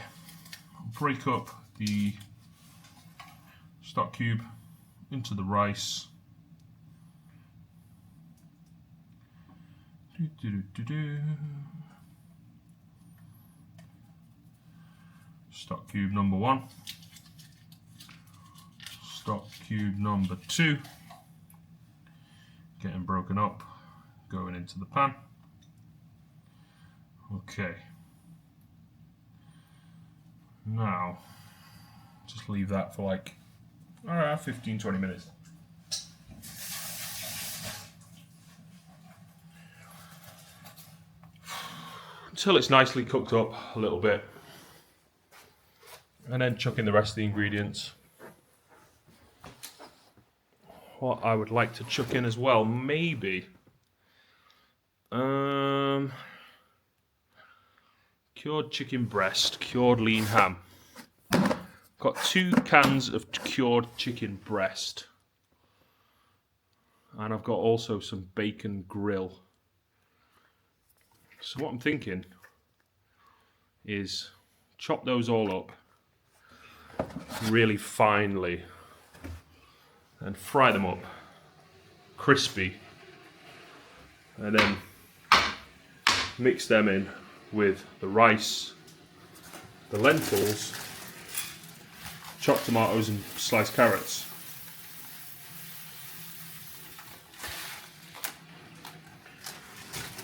I'll break up the stock cube into the rice. Stock cube number 1. Stock cube number 2. Getting broken up, going into the pan. Okay. Now, just leave that for like 15-20 minutes. Until it's nicely cooked up a little bit. And then chuck in the rest of the ingredients. What I would like to chuck in as well, maybe cured chicken breast, cured lean ham. Got 2 cans of cured chicken breast. And I've got also some bacon grill. So what I'm thinking is chop those all up really finely and fry them up crispy, and then mix them in with the rice, the lentils, chopped tomatoes and sliced carrots.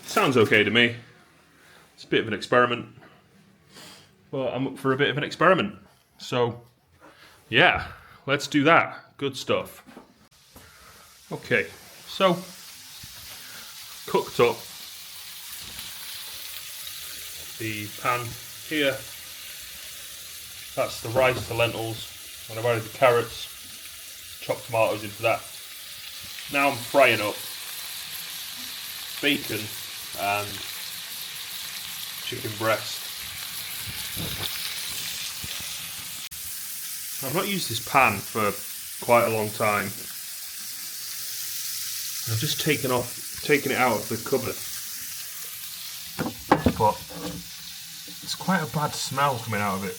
Sounds okay to me. It's a bit of an experiment, but I'm up for a bit of an experiment. So yeah, let's do that. Good stuff. Okay, so cooked up the pan here. That's the rice, the lentils, and I've added the carrots, chopped tomatoes into that. Now I'm frying up bacon and chicken breast. I've not used this pan for quite a long time. I've just taken it out of the cupboard, but it's quite a bad smell coming out of it.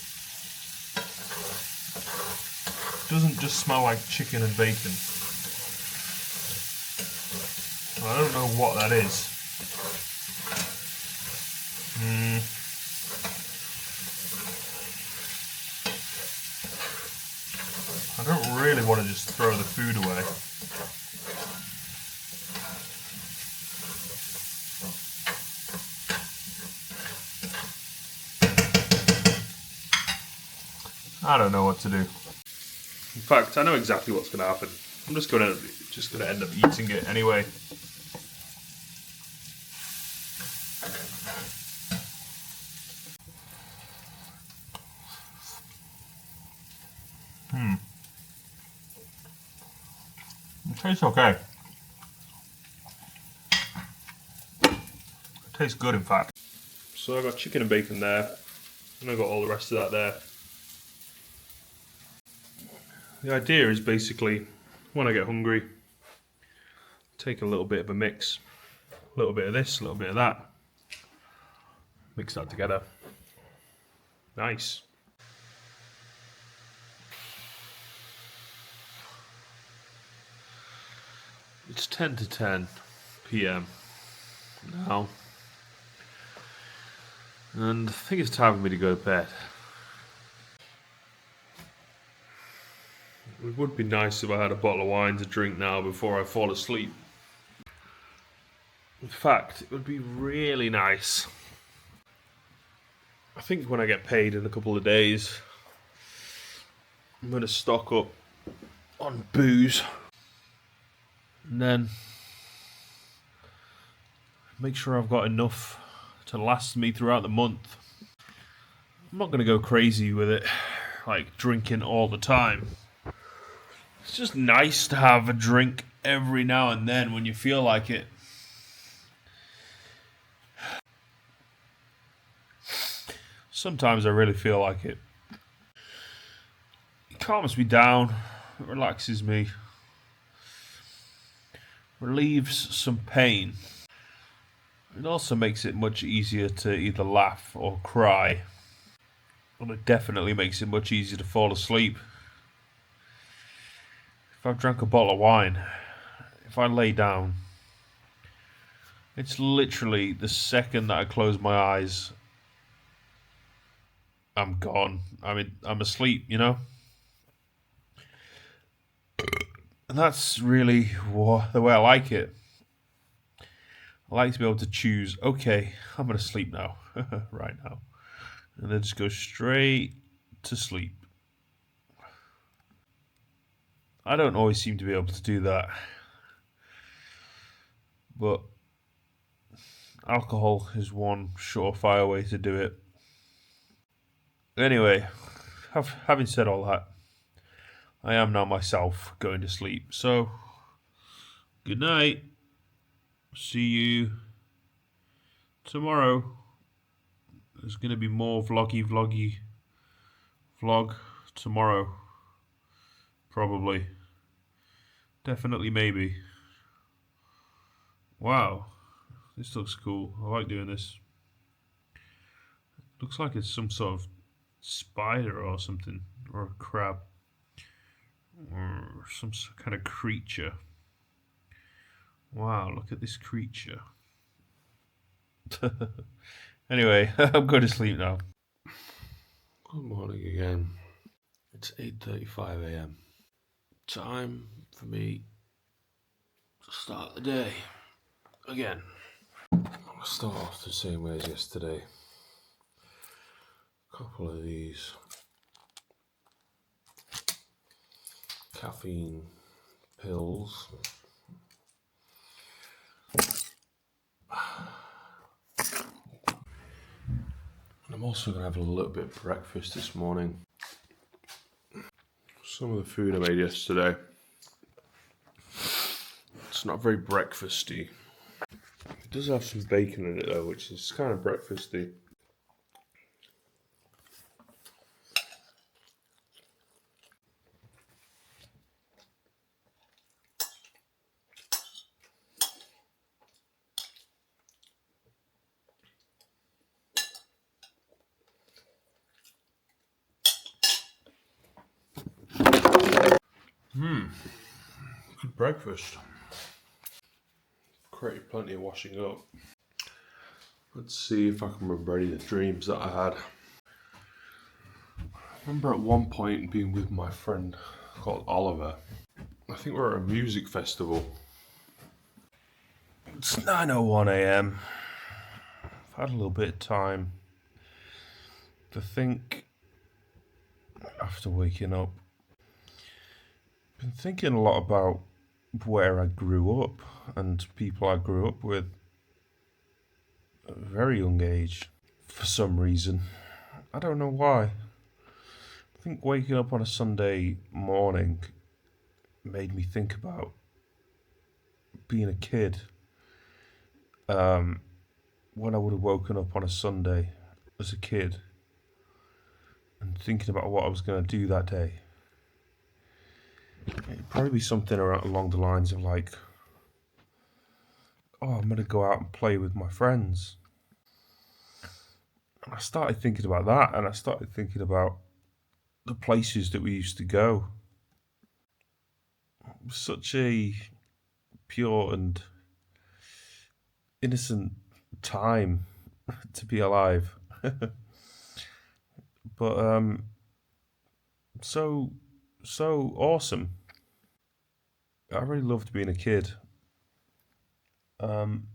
It doesn't just smell like chicken and bacon. I don't know what that is. I don't really want to just throw the food away. I don't know what to do. In fact, I know exactly what's going to happen. I'm just going to end up eating it anyway. It tastes okay. It tastes good, in fact. So I got chicken and bacon there, and I got all the rest of that there. The idea is basically, when I get hungry, take a little bit of a mix, a little bit of this, a little bit of that, mix that together. Nice. It's 10 to 10 p.m. now, and I think it's time for me to go to bed. It would be nice if I had a bottle of wine to drink now before I fall asleep. In fact, it would be really nice. I think when I get paid in a couple of days, I'm going to stock up on booze and then make sure I've got enough to last me throughout the month. I'm not going to go crazy with it, like drinking all the time. It's just nice to have a drink every now and then when you feel like it. Sometimes I really feel like it. It calms me down, it relaxes me, relieves some pain. It also makes it much easier to either laugh or cry. And it definitely makes it much easier to fall asleep. If I've drank a bottle of wine, if I lay down, it's literally the second that I close my eyes, I'm gone. I mean, I'm asleep, you know? And that's really the way I like it. I like to be able to choose, okay, I'm going to sleep now, right now. And then just go straight to sleep. I don't always seem to be able to do that. But alcohol is one surefire way to do it. Anyway, having said all that, I am now myself going to sleep. So, good night. See you tomorrow. There's going to be more vlog tomorrow. Probably. Definitely, maybe. Wow. This looks cool. I like doing this. Looks like it's some sort of spider or something. Or a crab. Or some kind of creature. Wow, look at this creature. Anyway, I'm going to sleep now. Good morning again. It's 8:35 a.m. Time for me to start the day again. I'll start off the same way as yesterday. A couple of these caffeine pills. And I'm also going to have a little bit of breakfast this morning. Some of the food I made yesterday, it's not very breakfasty. It does have some bacon in it though, which is kind of breakfasty. Good breakfast. Created plenty of washing up. Let's see if I can remember any of the dreams that I had. I remember at one point being with my friend called Oliver. I think we were at a music festival. It's 9:01 a.m. I've had a little bit of time to think. I after waking up. Been thinking a lot about where I grew up and people I grew up with at a very young age for some reason. I don't know why. I think waking up on a Sunday morning made me think about being a kid. When I would have woken up on a Sunday as a kid and thinking about what I was going to do that day. It'd probably be something along the lines of like, oh, I'm going to go out and play with my friends. And I started thinking about that, and I started thinking about the places that we used to go. It was such a pure and innocent time to be alive. But so awesome. I really loved being a kid. And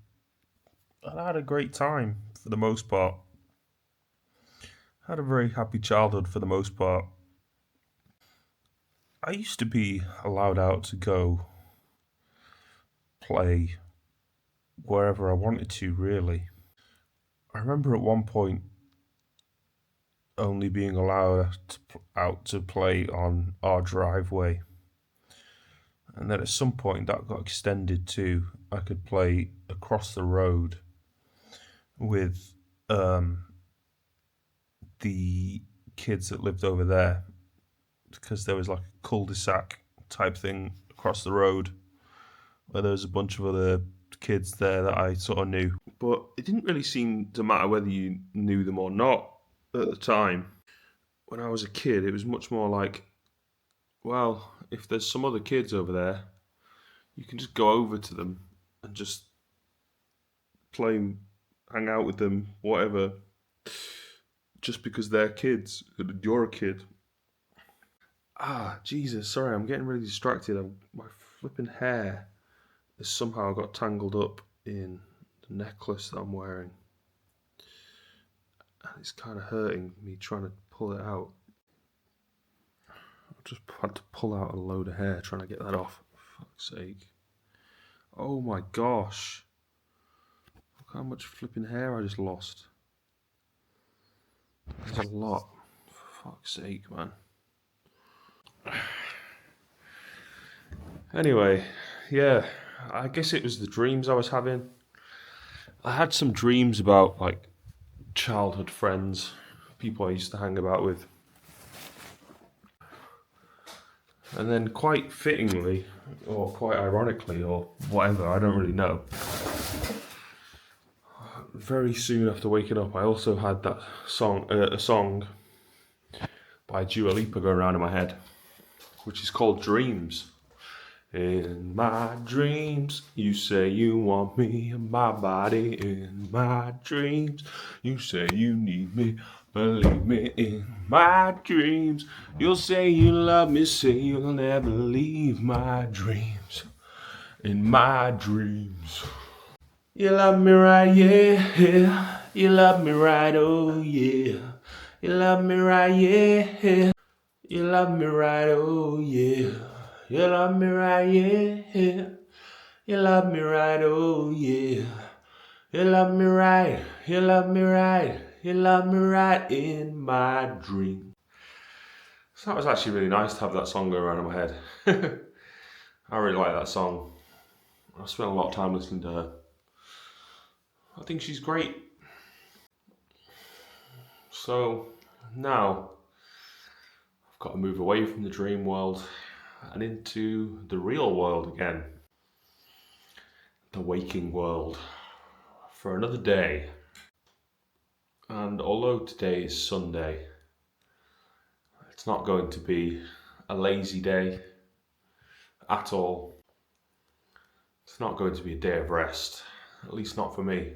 I had a great time for the most part. I had a very happy childhood for the most part. I used to be allowed out to go play wherever I wanted to, really. I remember at one point only being allowed out to play on our driveway. And then at some point that got extended to I could play across the road with the kids that lived over there, because there was like a cul-de-sac type thing across the road where there was a bunch of other kids there that I sort of knew. But it didn't really seem to matter whether you knew them or not at the time. When I was a kid, it was much more like, well, if there's some other kids over there, you can just go over to them and just play, hang out with them, whatever, just because they're kids, you're a kid. Jesus, sorry, I'm getting really distracted. My flipping hair has somehow got tangled up in the necklace that I'm wearing. And it's kind of hurting me trying to pull it out. I just had to pull out a load of hair trying to get that off. For fuck's sake. Oh my gosh. Look how much flipping hair I just lost. That's a lot. For fuck's sake, man. Anyway, yeah, I guess it was the dreams I was having. I had some dreams about like childhood friends, people I used to hang about with. And then quite fittingly, or quite ironically, or whatever, I don't really know, very soon after waking up, I also had that song, a song by Dua Lipa going around in my head, which is called Dreams. In my dreams, you say you want me in my body. In my dreams, you say you need me. Believe me, in my dreams, you'll say you love me, say you'll never leave my dreams. In my dreams. You love me right, yeah. You love me right, oh yeah. You love me right, yeah. You love me right, oh yeah. You love me right, yeah. You love me right, oh yeah. You love me right, you love me right, you love me right in my dream. So that was actually really nice to have that song go around in my head. I really like that song. I spent a lot of time listening to her. I think she's great. So now I've got to move away from the dream world and into the real world again. The waking world. For another day. And although today is Sunday, it's not going to be a lazy day at all. It's not going to be a day of rest, at least not for me.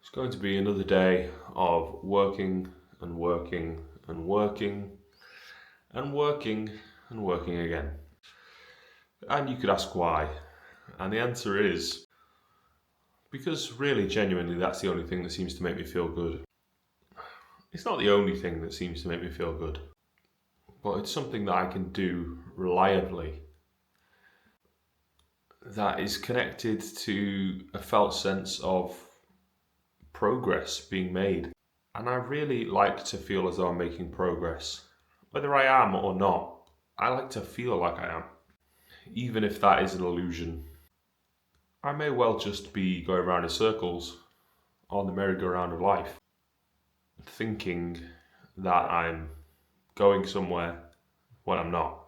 It's going to be another day of working and working and working and working and working again. And you could ask why. And the answer is because really, genuinely, that's the only thing that seems to make me feel good. It's not the only thing that seems to make me feel good, but it's something that I can do reliably, that is connected to a felt sense of progress being made. And I really like to feel as though I'm making progress. Whether I am or not, I like to feel like I am, even if that is an illusion. I may well just be going around in circles on the merry-go-round of life, thinking that I'm going somewhere when I'm not.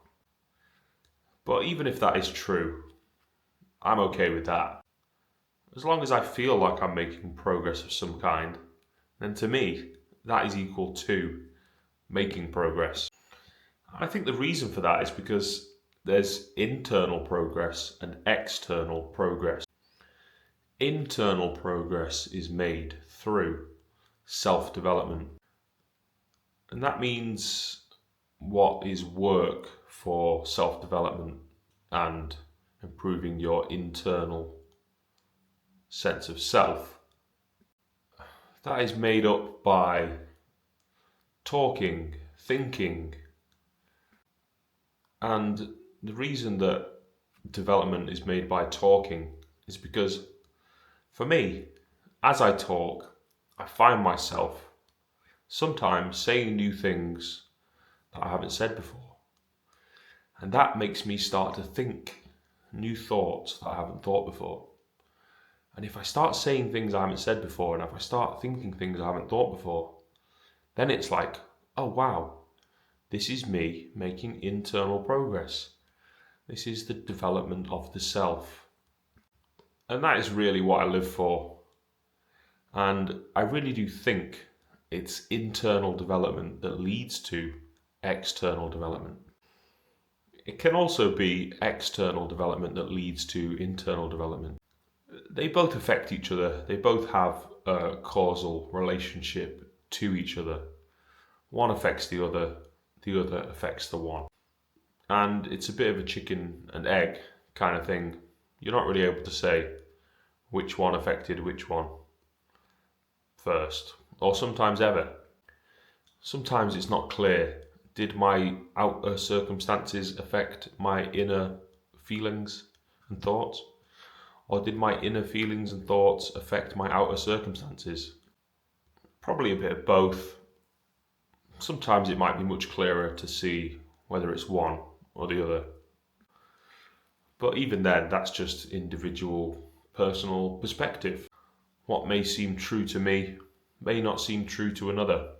But even if that is true, I'm okay with that. As long as I feel like I'm making progress of some kind, then to me, that is equal to making progress. I think the reason for that is because there's internal progress and external progress. Internal progress is made through self-development. And that means what is work for self-development and improving your internal sense of self. That is made up by talking, thinking, and the reason that development is made by talking is because, for me, as I talk, I find myself sometimes saying new things that I haven't said before. And that makes me start to think new thoughts that I haven't thought before. And if I start saying things I haven't said before, and if I start thinking things I haven't thought before, then it's like, oh wow, this is me making internal progress. This is the development of the self. And that is really what I live for. And I really do think it's internal development that leads to external development. It can also be external development that leads to internal development. They both affect each other. They both have a causal relationship to each other. One affects the other affects the one. And it's a bit of a chicken and egg kind of thing. You're not really able to say which one affected which one first, or sometimes ever. Sometimes it's not clear. Did my outer circumstances affect my inner feelings and thoughts? Or did my inner feelings and thoughts affect my outer circumstances? Probably a bit of both. Sometimes it might be much clearer to see whether it's one or the other. But even then, that's just individual, personal perspective. What may seem true to me may not seem true to another.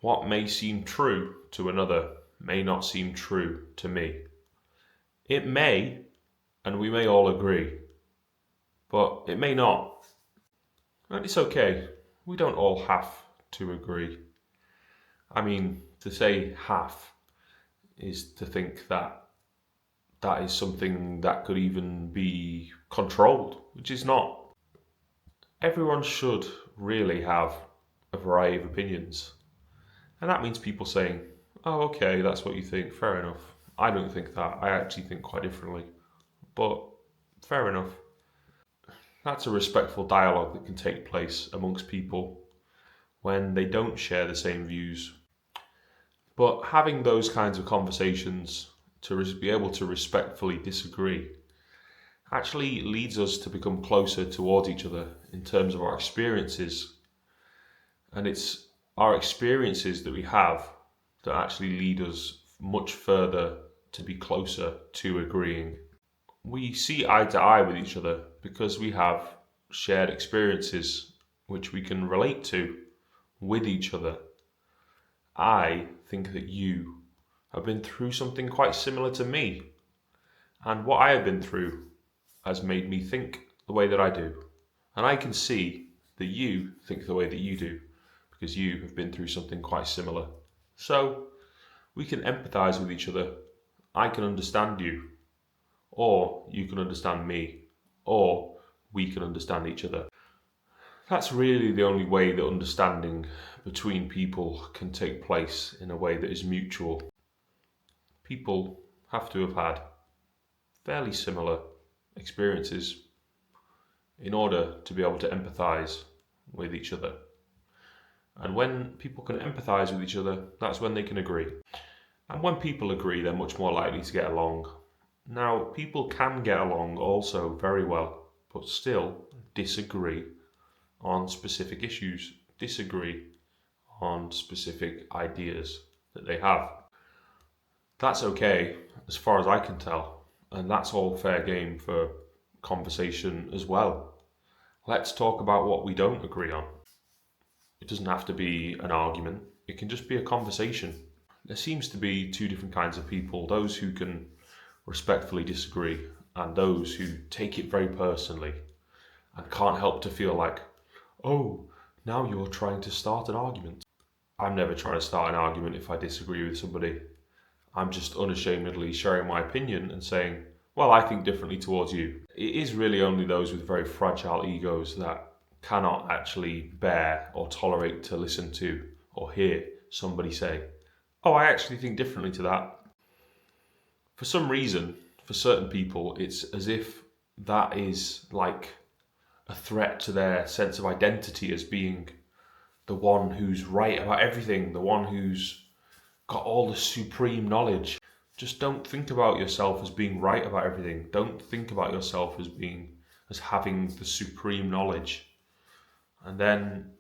What may seem true to another may not seem true to me. It may, and we may all agree, but it may not. And it's okay. We don't all have to agree. I mean, to say have is to think that that is something that could even be controlled, which is not. Everyone should really have a variety of opinions. And that means people saying, oh, okay, that's what you think, fair enough. I don't think that. I actually think quite differently. But fair enough. That's a respectful dialogue that can take place amongst people when they don't share the same views. But having those kinds of conversations to be able to respectfully disagree actually leads us to become closer towards each other in terms of our experiences. And it's our experiences that we have that actually lead us much further to be closer to agreeing. We see eye to eye with each other because we have shared experiences which we can relate to with each other. I think that you have been through something quite similar to me, and what I have been through has made me think the way that I do. And I can see that you think the way that you do because you have been through something quite similar. So we can empathize with each other. I can understand you, or you can understand me, or we can understand each other. That's really the only way that understanding between people can take place in a way that is mutual. People have to have had fairly similar experiences in order to be able to empathize with each other. And when people can empathize with each other, that's when they can agree. And when people agree, they're much more likely to get along. Now, people can get along also very well, but still disagree on specific issues, disagree on specific ideas that they have. That's okay, as far as I can tell, and that's all fair game for conversation as well. Let's talk about what we don't agree on. It doesn't have to be an argument, it can just be a conversation. There seems to be two different kinds of people: those who can respectfully disagree, and those who take it very personally and can't help to feel like, oh, now you're trying to start an argument. I'm never trying to start an argument if I disagree with somebody. I'm just unashamedly sharing my opinion and saying, well, I think differently towards you. It is really only those with very fragile egos that cannot actually bear or tolerate to listen to or hear somebody say, oh, I actually think differently to that. For some reason, for certain people, it's as if that is like a threat to their sense of identity as being the one who's right about everything, the one who's got all the supreme knowledge. Just don't think about yourself as being right about everything. Don't think about yourself as having the supreme knowledge. And then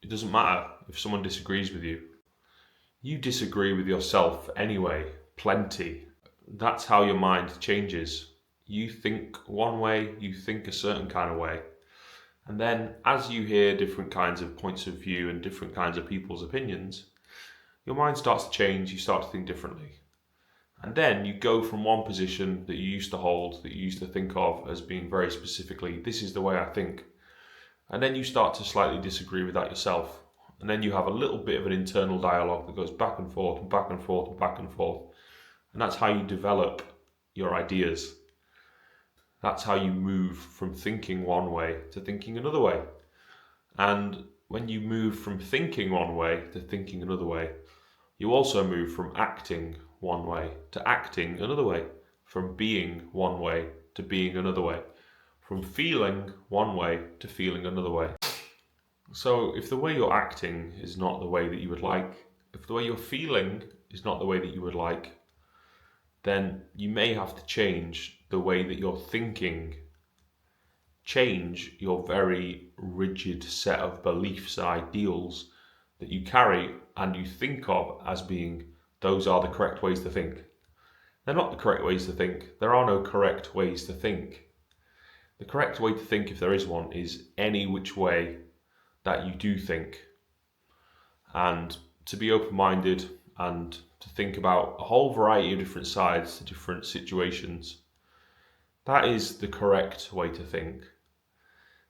it doesn't matter if someone disagrees with you. You disagree with yourself anyway, plenty. That's how your mind changes. You think one way, you think a certain kind of way. And then as you hear different kinds of points of view and different kinds of people's opinions, your mind starts to change, you start to think differently. And then you go from one position that you used to hold, that you used to think of as being very specifically, this is the way I think. And then you start to slightly disagree with that yourself. And then you have a little bit of an internal dialogue that goes back and forth and back and forth and back and forth. And that's how you develop your ideas. That's how you move from thinking one way to thinking another way. And when you move from thinking one way to thinking another way, you also move from acting one way to acting another way, from being one way to being another way, from feeling one way to feeling another way. So if the way you're acting is not the way that you would like, if the way you're feeling is not the way that you would like, then you may have to change the way that you're thinking. Change your very rigid set of beliefs and ideals that you carry and you think of as being those are the correct ways to think. They're not the correct ways to think. There are no correct ways to think. The correct way to think, if there is one, is any which way that you do think. And to be open-minded and to think about a whole variety of different sides to different situations. That is the correct way to think.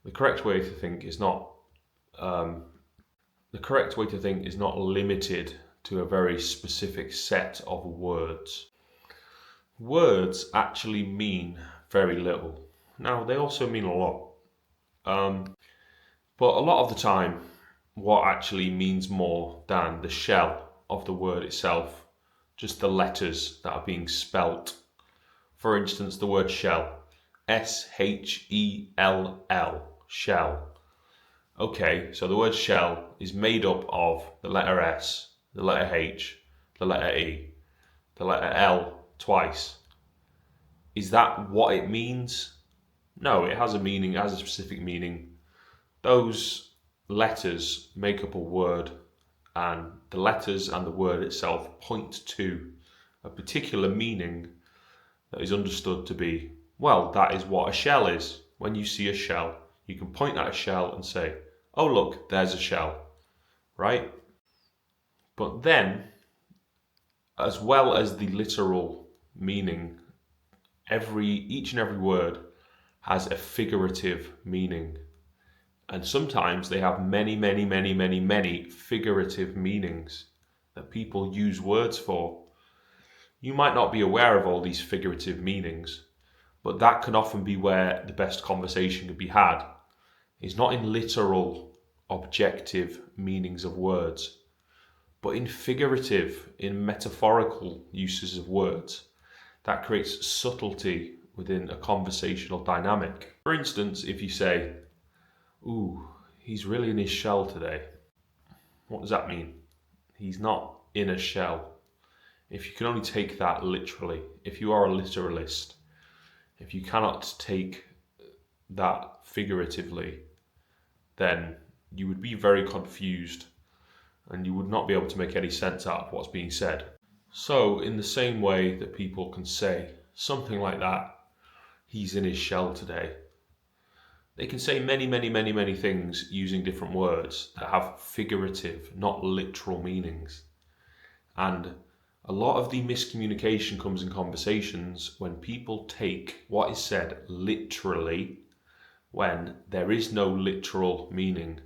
The correct way to think is not limited to a very specific set of words. Words actually mean very little. Now, they also mean a lot. But a lot of the time, what actually means more than the shell of the word itself, just the letters that are being spelt. For instance, the word shell, S-H-E-L-L, shell. Okay, so the word shell is made up of the letter S, the letter H, the letter E, the letter L twice. Is that what it means? No, it has a meaning, it has a specific meaning. Those letters make up a word, and the letters and the word itself point to a particular meaning that is understood to be, well, that is what a shell is. When you see a shell, you can point at a shell and say, oh look, there's a shell, right? But then, as well as the literal meaning, each and every word has a figurative meaning. And sometimes they have many figurative meanings that people use words for. You might not be aware of all these figurative meanings, but that can often be where the best conversation can be had. It's not in literal, objective meanings of words, but in figurative, in metaphorical uses of words. That creates subtlety within a conversational dynamic. For instance, if you say, ooh, he's really in his shell today. What does that mean? He's not in a shell. if you can only take that literally, if you are a literalist, if you cannot take that figuratively, then you would be very confused and you would not be able to make any sense out of what's being said. So, in the same way that people can say something like that, he's in his shell today, they can say many, many, many, many things using different words that have figurative, not literal meanings. And a lot of the miscommunication comes in conversations when people take what is said literally when there is no literal meaning.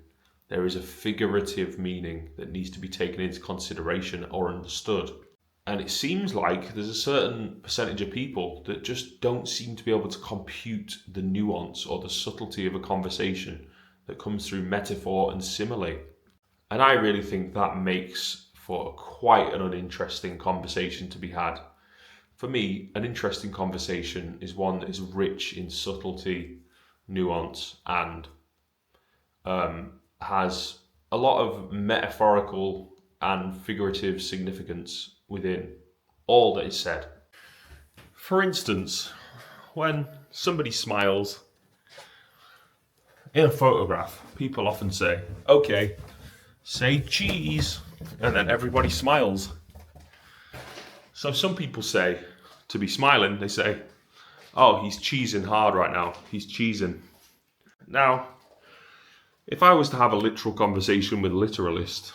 There is a figurative meaning that needs to be taken into consideration or understood. And it seems like there's a certain percentage of people that just don't seem to be able to compute the nuance or the subtlety of a conversation that comes through metaphor and simile. And I really think that makes for quite an uninteresting conversation to be had. For me, an interesting conversation is one that is rich in subtlety, nuance, and has a lot of metaphorical and figurative significance within all that is said. For instance, when somebody smiles in a photograph, people often say, okay, say cheese, and then everybody smiles. So some people say, to be smiling, they say, oh, he's cheesing hard right now, he's cheesing. Now, if I was to have a literal conversation with a literalist,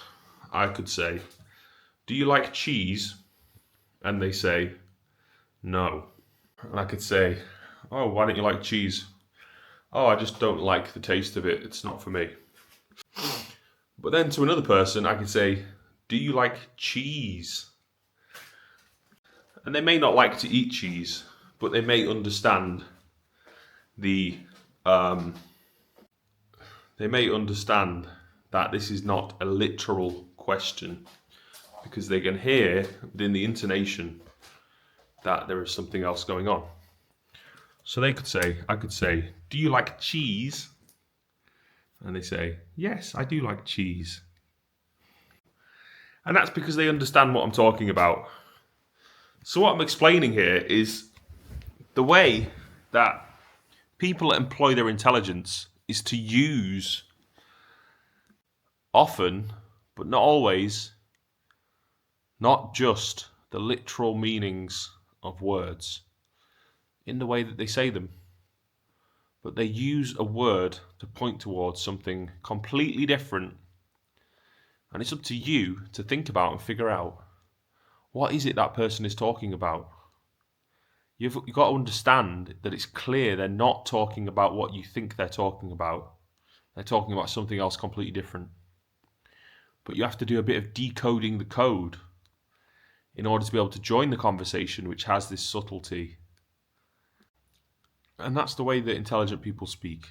I could say, do you like cheese? And they say, no. And I could say, oh, why don't you like cheese? Oh, I just don't like the taste of it, it's not for me. But then to another person, I could say, do you like cheese? And they may not like to eat cheese, but they may understand they may understand that this is not a literal question, because they can hear within the intonation that there is something else going on. So I could say, do you like cheese? And they say, yes, I do like cheese. And that's because they understand what I'm talking about. So what I'm explaining here is the way that people employ their intelligence is to use, often, but not always, not just the literal meanings of words in the way that they say them, but they use a word to point towards something completely different. And it's up to you to think about and figure out, what is it that person is talking about? You've got to understand that it's clear they're not talking about what you think they're talking about. They're talking about something else completely different. But you have to do a bit of decoding the code in order to be able to join the conversation, which has this subtlety. And that's the way that intelligent people speak.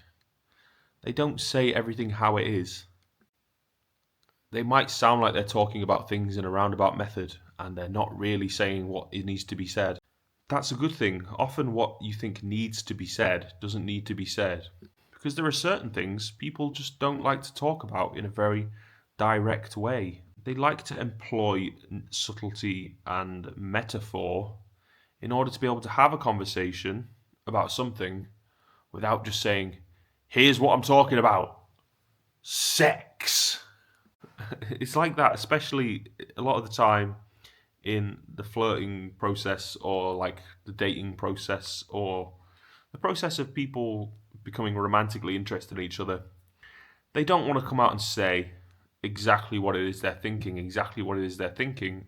They don't say everything how it is. They might sound like they're talking about things in a roundabout method, and they're not really saying what it needs to be said. That's a good thing. Often what you think needs to be said doesn't need to be said, because there are certain things people just don't like to talk about in a very direct way. They like to employ subtlety and metaphor in order to be able to have a conversation about something without just saying, here's what I'm talking about, sex. It's like that, especially a lot of the time in the flirting process, or like the dating process, or the process of people becoming romantically interested in each other. They don't want to come out and say exactly what it is they're thinking,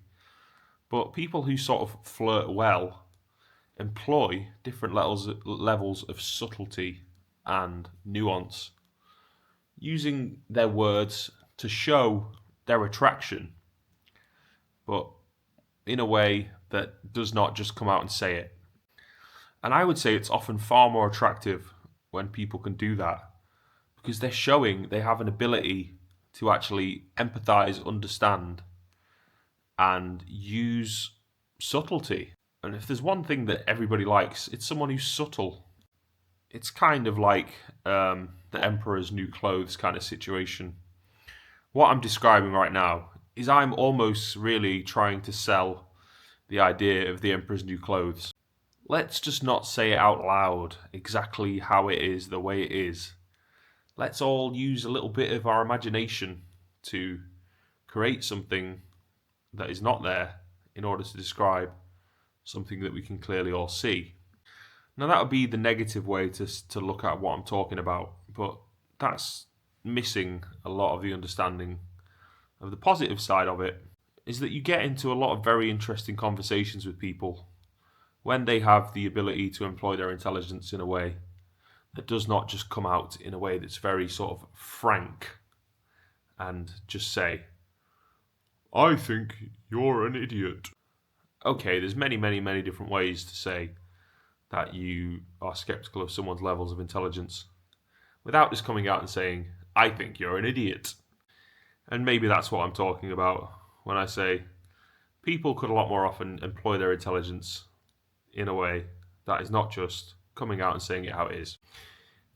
but people who sort of flirt well employ different levels of subtlety and nuance, using their words to show their attraction, but in a way that does not just come out and say it. And I would say it's often far more attractive when people can do that, because they're showing they have an ability to actually empathize, understand, and use subtlety. And if there's one thing that everybody likes, it's someone who's subtle. It's kind of like the Emperor's New Clothes kind of situation. What I'm describing right now is I'm almost really trying to sell the idea of the Emperor's New Clothes. Let's just not say it out loud exactly how it is, the way it is. Let's all use a little bit of our imagination to create something that is not there in order to describe something that we can clearly all see. Now that would be the negative way to look at what I'm talking about, but that's missing a lot of the understanding of the positive side of it, is that you get into a lot of very interesting conversations with people when they have the ability to employ their intelligence in a way that does not just come out in a way that's very sort of frank and just say, I think you're an idiot. Okay, there's many, many, many different ways to say that you are skeptical of someone's levels of intelligence without just coming out and saying, I think you're an idiot. And maybe that's what I'm talking about when I say people could a lot more often employ their intelligence in a way that is not just coming out and saying it how it is.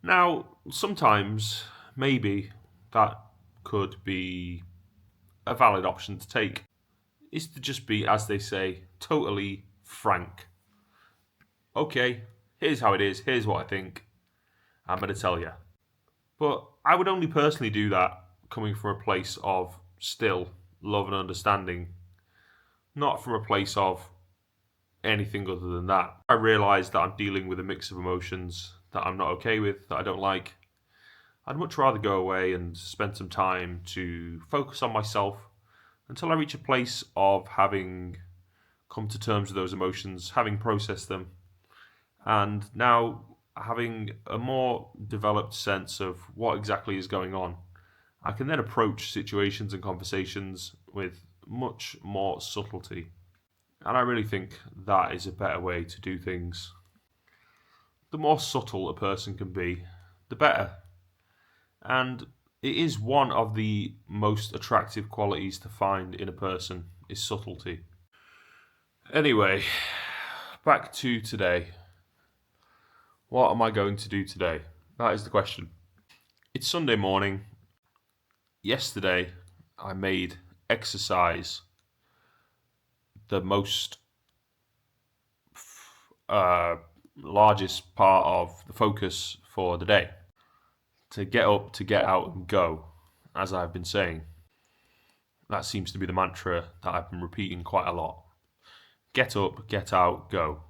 Now, sometimes maybe that could be a valid option to take, is to just be, as they say, totally frank. Okay, here's how it is, here's what I think, I'm going to tell you. But I would only personally do that coming from a place of still love and understanding, not from a place of anything other than that. I realise that I'm dealing with a mix of emotions that I'm not okay with, that I don't like. I'd much rather go away and spend some time to focus on myself until I reach a place of having come to terms with those emotions, having processed them, and now having a more developed sense of what exactly is going on. I can then approach situations and conversations with much more subtlety. And I really think that is a better way to do things. The more subtle a person can be, the better. And it is one of the most attractive qualities to find in a person, is subtlety. Anyway, back to today. What am I going to do today? That is the question. It's Sunday morning. Yesterday, I made exercise the most largest part of the focus for the day. To get up, to get out and go, as I've been saying. That seems to be the mantra that I've been repeating quite a lot. Get up, get out, go.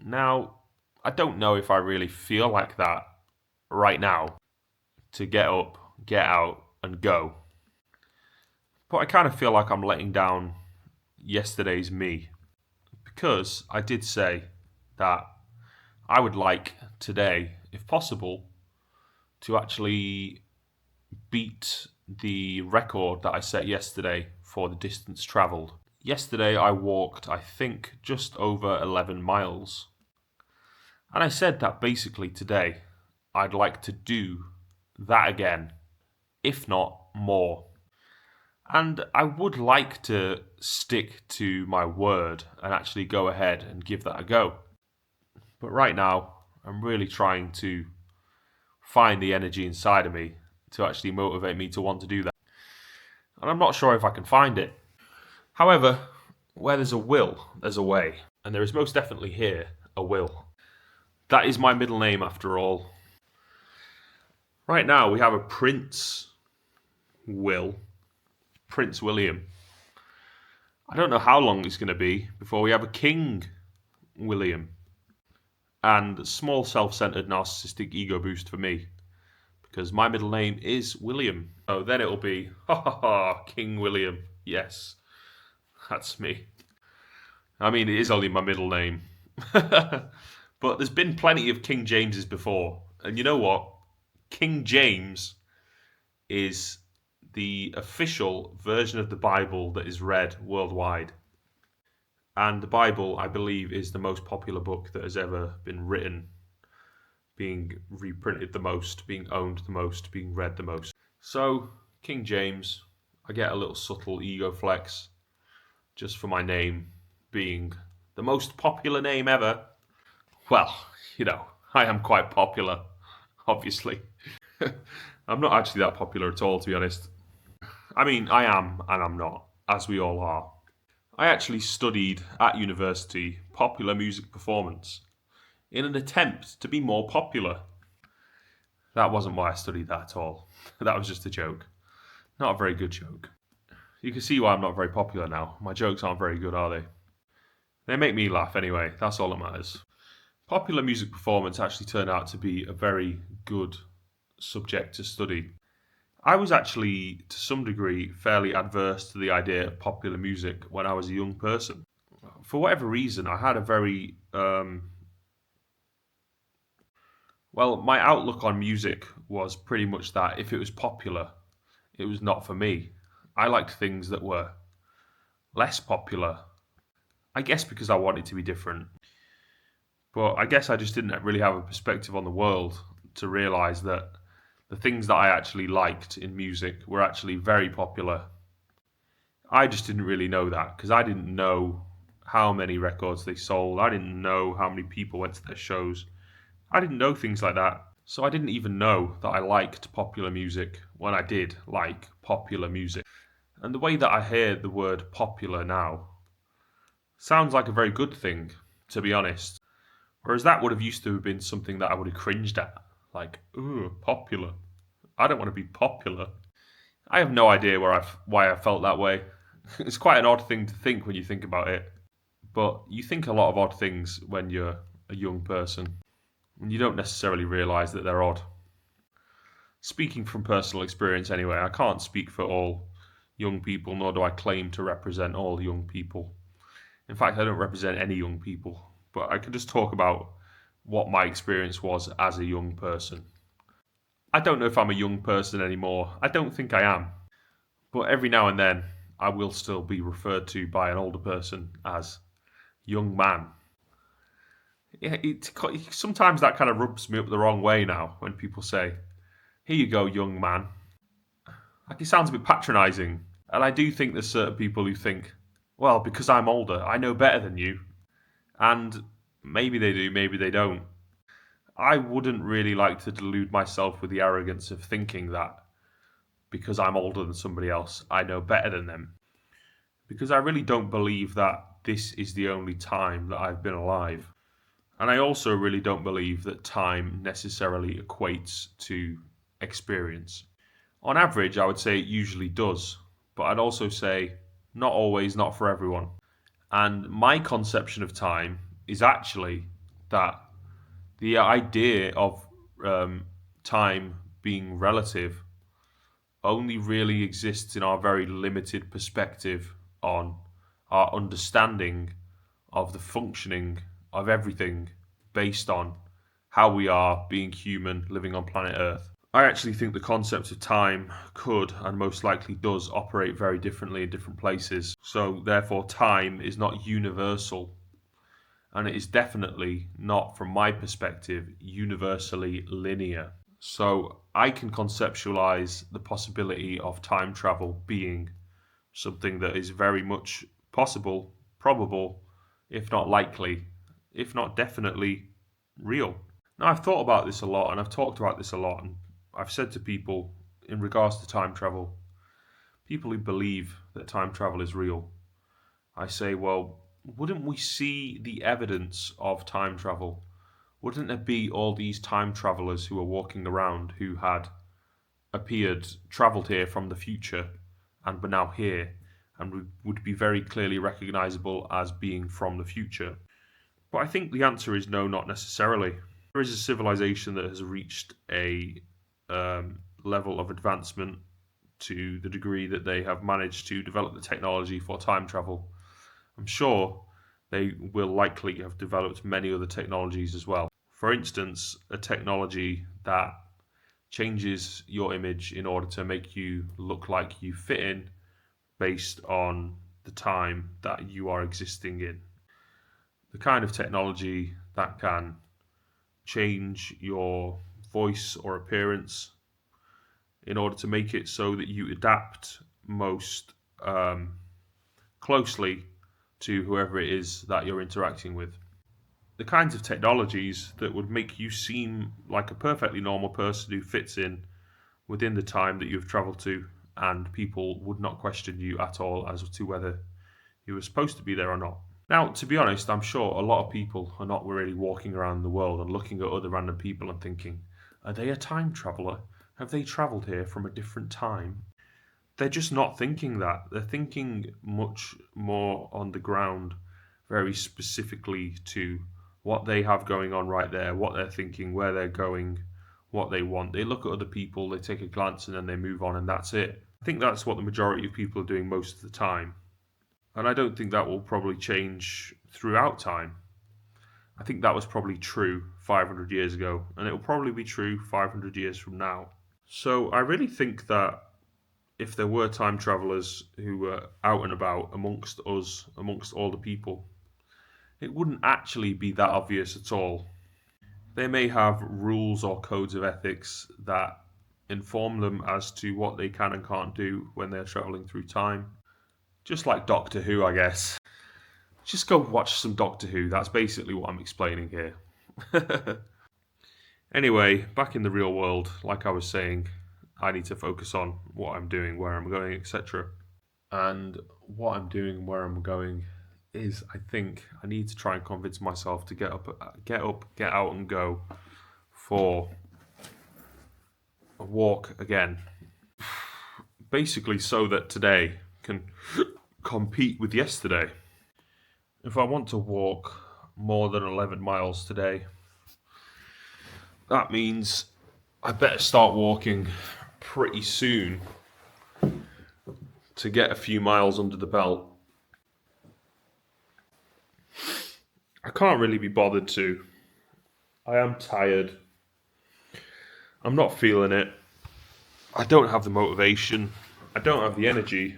Now, I don't know if I really feel like that right now, to get up, get out and go. But I kind of feel like I'm letting down yesterday's me, because I did say that I would like today, if possible, to actually beat the record that I set yesterday for the distance travelled. Yesterday I walked, I think, just over 11 miles. And I said that basically today I'd like to do that again, if not more. And I would like to stick to my word and actually go ahead and give that a go. But right now, I'm really trying to find the energy inside of me to actually motivate me to want to do that. And I'm not sure if I can find it. However, where there's a will, there's a way. And there is most definitely here a will. That is my middle name after all. Right now we have a Prince William. I don't know how long it's going to be before we have a King William. And small self-centered narcissistic ego boost for me, because my middle name is William. So then it'll be, King William. Yes, that's me. I mean, it is only my middle name. But there's been plenty of King Jameses before. And you know what? King James is the official version of the Bible that is read worldwide. And the Bible, I believe, is the most popular book that has ever been written, being reprinted the most, being owned the most, being read the most. So, King James, I get a little subtle ego flex just for my name being the most popular name ever. Well, you know, I am quite popular, obviously. I'm not actually that popular at all, to be honest. I mean, I am and I'm not, as we all are. I actually studied at university popular music performance in an attempt to be more popular. That wasn't why I studied that at all. That was just a joke. Not a very good joke. You can see why I'm not very popular now. My jokes aren't very good, are they? They make me laugh anyway, that's all that matters. Popular music performance actually turned out to be a very good subject to study. I was actually, to some degree, fairly adverse to the idea of popular music when I was a young person. For whatever reason, I had a very my outlook on music was pretty much that if it was popular, it was not for me. I liked things that were less popular. I guess because I wanted to be different. But I guess I just didn't really have a perspective on the world to realise that the things that I actually liked in music were actually very popular. I just didn't really know that because I didn't know how many records they sold. I didn't know how many people went to their shows. I didn't know things like that. So I didn't even know that I liked popular music when I did like popular music. And the way that I hear the word popular now sounds like a very good thing, to be honest. Whereas that would have used to have been something that I would have cringed at. Like, ooh, popular. I don't want to be popular. I have no idea why I felt that way. It's quite an odd thing to think when you think about it. But you think a lot of odd things when you're a young person. And you don't necessarily realise that they're odd. Speaking from personal experience anyway, I can't speak for all young people, nor do I claim to represent all young people. In fact, I don't represent any young people. But I can just talk about what my experience was as a young person. I don't know if I'm a young person anymore. I don't think I am. But every now and then, I will still be referred to by an older person as young man. Yeah, sometimes that kind of rubs me up the wrong way now when people say, "Here you go, young man." Like, it sounds a bit patronising. And I do think there's certain people who think, well, because I'm older, I know better than you. And maybe they do, maybe they don't. I wouldn't really like to delude myself with the arrogance of thinking that because I'm older than somebody else, I know better than them. Because I really don't believe that this is the only time that I've been alive. And I also really don't believe that time necessarily equates to experience. On average, I would say it usually does, but I'd also say not always, not for everyone. And my conception of time is actually that the idea of time being relative only really exists in our very limited perspective on our understanding of the functioning of everything based on how we are being human living on planet Earth. I actually think the concept of time could and most likely does operate very differently in different places. So therefore time is not universal, and it is definitely not, from my perspective, universally linear. So I can conceptualize the possibility of time travel being something that is very much possible, probable, if not likely, if not definitely real. Now, I've thought about this a lot and I've talked about this a lot, and I've said to people in regards to time travel, people who believe that time travel is real, I say, well, wouldn't we see the evidence of time travel? Wouldn't there be all these time travelers who are walking around who had travelled here from the future, and were now here, and would be very clearly recognisable as being from the future? But I think the answer is no, not necessarily. There is a civilization that has reached a level of advancement to the degree that they have managed to develop the technology for time travel. I'm sure they will likely have developed many other technologies as well. For instance, a technology that changes your image in order to make you look like you fit in based on the time that you are existing in. The kind of technology that can change your voice or appearance in order to make it so that you adapt most closely to whoever it is that you're interacting with. The kinds of technologies that would make you seem like a perfectly normal person who fits in within the time that you've travelled to, and people would not question you at all as to whether you were supposed to be there or not. Now, to be honest, I'm sure a lot of people are not really walking around the world and looking at other random people and thinking, are they a time traveller? Have they travelled here from a different time? They're just not thinking that. They're thinking much more on the ground, very specifically to what they have going on right there, what they're thinking, where they're going, what they want. They look at other people, they take a glance, and then they move on, and that's it. I think that's what the majority of people are doing most of the time. And I don't think that will probably change throughout time. I think that was probably true 500 years ago, and it will probably be true 500 years from now. So I really think that if there were time travellers who were out and about amongst us, amongst all the people, it wouldn't actually be that obvious at all. They may have rules or codes of ethics that inform them as to what they can and can't do when they're travelling through time. Just like Doctor Who, I guess. Just go watch some Doctor Who, that's basically what I'm explaining here. Anyway, back in the real world, like I was saying, I need to focus on what I'm doing, where I'm going, etc. And what I'm doing and where I'm going is, I think I need to try and convince myself to get out and go for a walk again. Basically so that today can compete with yesterday. If I want to walk more than 11 miles today, that means I better start walking pretty soon to get a few miles under the belt. I can't really be bothered to. I am tired. I'm not feeling it. I don't have the motivation. I don't have the energy.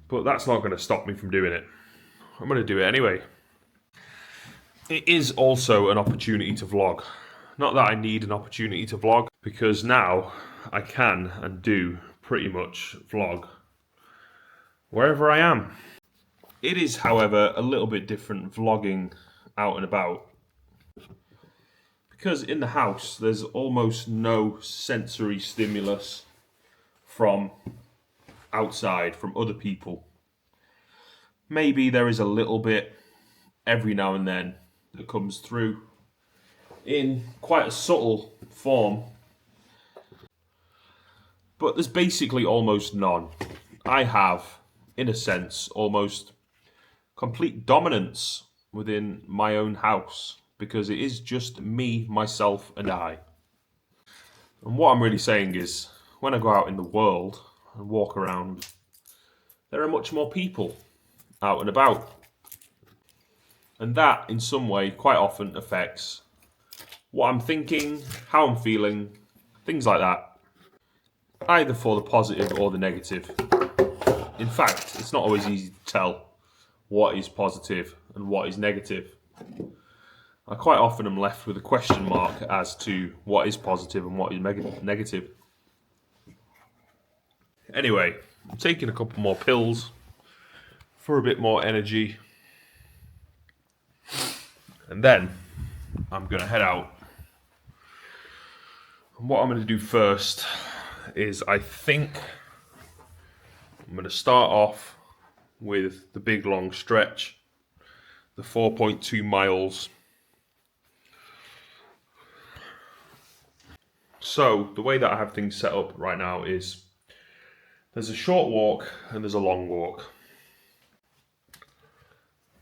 But that's not going to stop me from doing it. I'm going to do it anyway. It is also an opportunity to vlog. Not that I need an opportunity to vlog, because now I can and do pretty much vlog wherever I am. It is, however, a little bit different vlogging out and about, because in the house there's almost no sensory stimulus from outside, from other people. Maybe there is a little bit every now and then that comes through in quite a subtle form, but there's basically almost none. I have, in a sense, almost complete dominance within my own house, because it is just me, myself, and I. And what I'm really saying is, when I go out in the world and walk around, there are much more people out and about. And that, in some way, quite often affects what I'm thinking, how I'm feeling, things like that. Either for the positive or the negative. In fact, it's not always easy to tell what is positive and what is negative. I quite often am left with a question mark as to what is positive and what is negative. Anyway, I'm taking a couple more pills for a bit more energy. And then I'm going to head out. And what I'm going to do first is, I think I'm going to start off with the big long stretch, the 4.2 miles. So the way that I have things set up right now is there's a short walk and there's a long walk.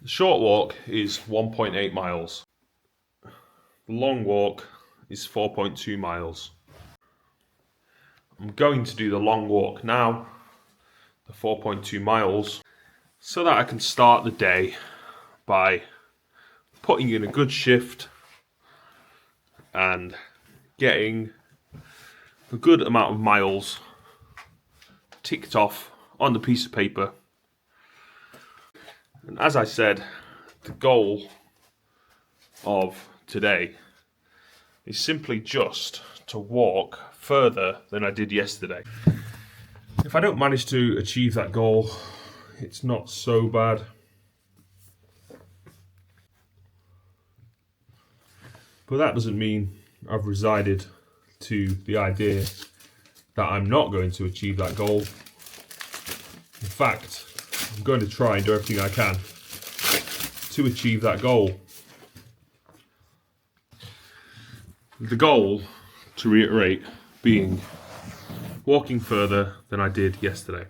The short walk is 1.8 miles. The long walk is 4.2 miles. I'm going to do the long walk now, the 4.2 miles, so that I can start the day by putting in a good shift and getting a good amount of miles ticked off on the piece of paper. And as I said, the goal of today is simply just to walk further than I did yesterday. If I don't manage to achieve that goal, it's not so bad. But that doesn't mean I've resided to the idea that I'm not going to achieve that goal. In fact, I'm going to try and do everything I can to achieve that goal. The goal, to reiterate, being walking further than I did yesterday,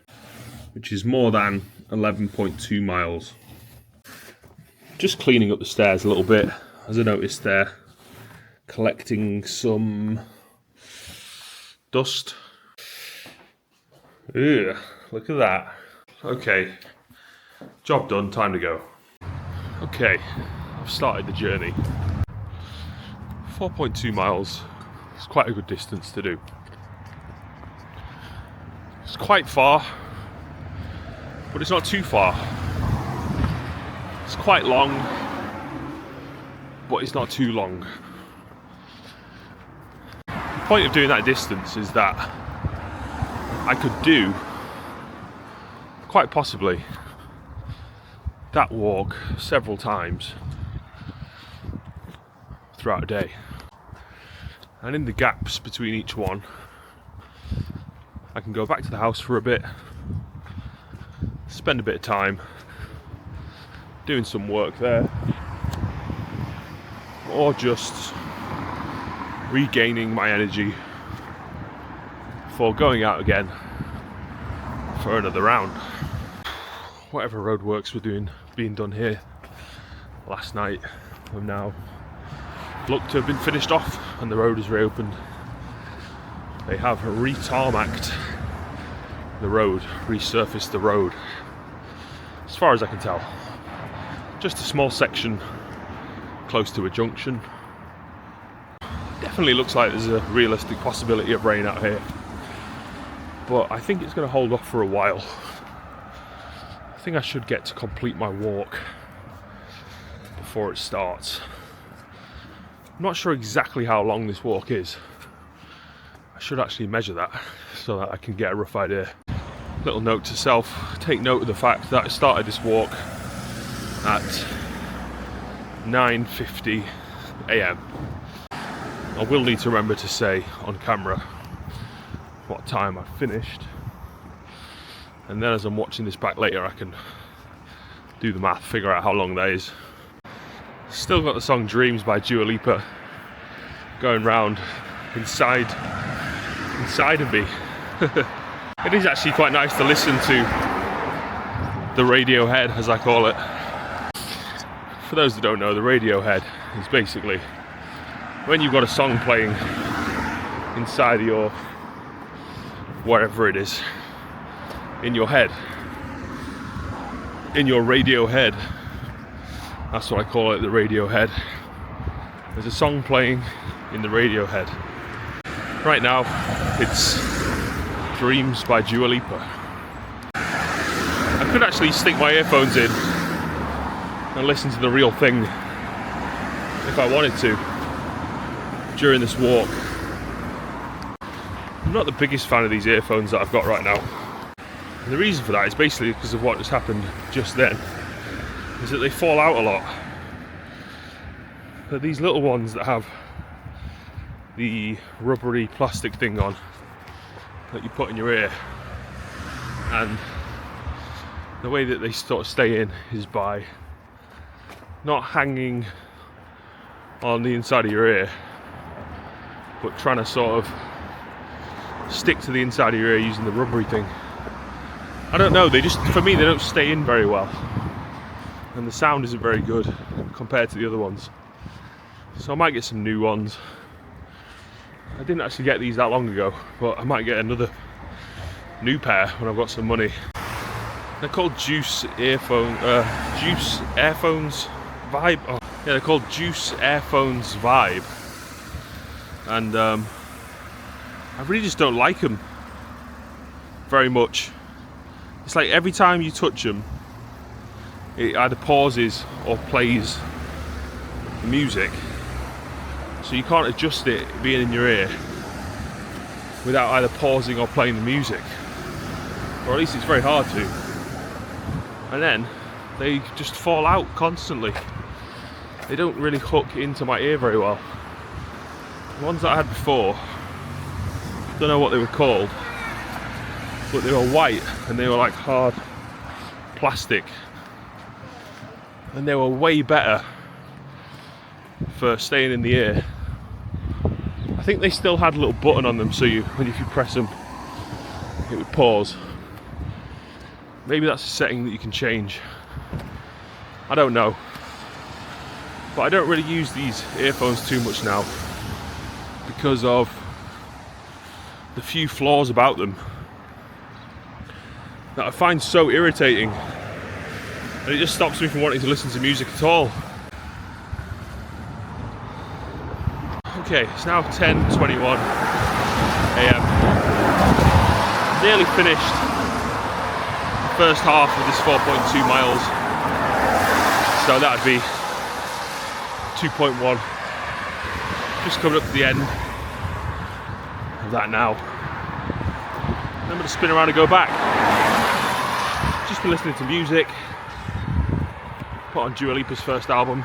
which is more than 11.2 miles. Just cleaning up the stairs a little bit, as I noticed there, collecting some dust. Ugh, look at that. Okay, job done, time to go. Okay, I've started the journey. 4.2 miles, it's quite a good distance to do. It's quite far, but it's not too far. It's quite long, but it's not too long. The point of doing that distance is that I could do, quite possibly, that walk several times throughout a day. And in the gaps between each one, I can go back to the house for a bit, spend a bit of time doing some work there, or just regaining my energy for going out again for another round. Whatever roadworks were being done here last night have now looked to have been finished off, and the road is reopened. They have re-tarmacked the road, resurfaced the road, as far as I can tell. Just a small section close to a junction. Definitely looks like there's a realistic possibility of rain out here, but I think it's going to hold off for a while. I think I should get to complete my walk before it starts. I'm not sure exactly how long this walk is. I should actually measure that so that I can get a rough idea. Little note to self, take note of the fact that I started this walk at 9:50 AM. I will need to remember to say on camera what time I finished, and then as I'm watching this back later I can do the math, figure out how long that is. Still got the song Dreams by Dua Lipa going round inside of me. It is actually quite nice to listen to the Radiohead, as I call it. For those that don't know, the Radiohead is basically when you've got a song playing inside of your, wherever it is, in your head, in your radio head. That's what I call it, the Radiohead. There's a song playing in the Radiohead. Right now, it's Dreams by Dua Lipa. I could actually stick my earphones in and listen to the real thing if I wanted to during this walk. I'm not the biggest fan of these earphones that I've got right now. And the reason for that is basically because of what has happened just then, is that they fall out a lot. They're these little ones that have the rubbery plastic thing on that you put in your ear, and the way that they sort of stay in is by not hanging on the inside of your ear, but trying to sort of stick to the inside of your ear using the rubbery thing. I don't know, they just, for me, they don't stay in very well, and the sound isn't very good compared to the other ones. So I might get some new ones. I didn't actually get these that long ago, but I might get another new pair when I've got some money. They're called Juice Airphones Vibe. Oh, yeah, they're called Juice Airphones Vibe, and I really just don't like them very much. It's like every time you touch them, it either pauses or plays the music. So you can't adjust it being in your ear without either pausing or playing the music. Or at least it's very hard to. And then they just fall out constantly. They don't really hook into my ear very well. The ones that I had before, don't know what they were called, but they were white and they were like hard plastic, and they were way better for staying in the ear. I think they still had a little button on them, so if you press them, it would pause. Maybe that's a setting that you can change. I don't know. But I don't really use these earphones too much now because of the few flaws about them that I find so irritating, and it just stops me from wanting to listen to music at all. Okay, it's now 10:21 AM. Nearly finished the first half of this 4.2 miles. So that'd be 2.1. Just coming up to the end of that now. I'm going to spin around and go back. Just been listening to music. Put on Dua Lipa's first album.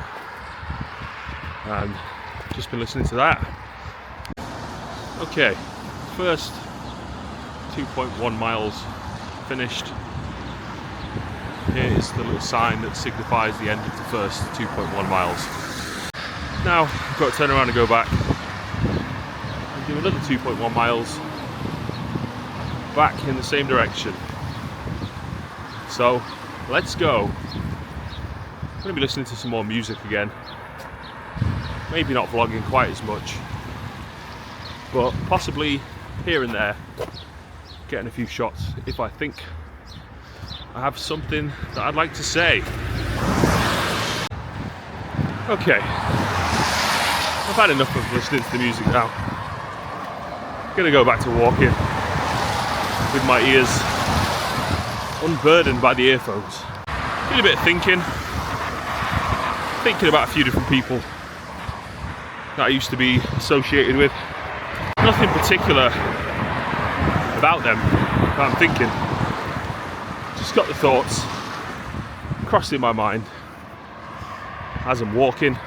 And just been listening to that. Okay, first 2.1 miles finished. Here is the little sign that signifies the end of the first 2.1 miles. Now I've got to turn around and go back and do another 2.1 miles back in the same direction. So let's go. I'm going to be listening to some more music again. Maybe not vlogging quite as much, but possibly here and there getting a few shots if I think I have something that I'd like to say. Okay, I've had enough of listening to the music now. I'm gonna go back to walking with my ears unburdened by the earphones. Did a bit of thinking about a few different people that I used to be associated with. Nothing particular about them that I'm thinking. Just got the thoughts crossing my mind as I'm walking,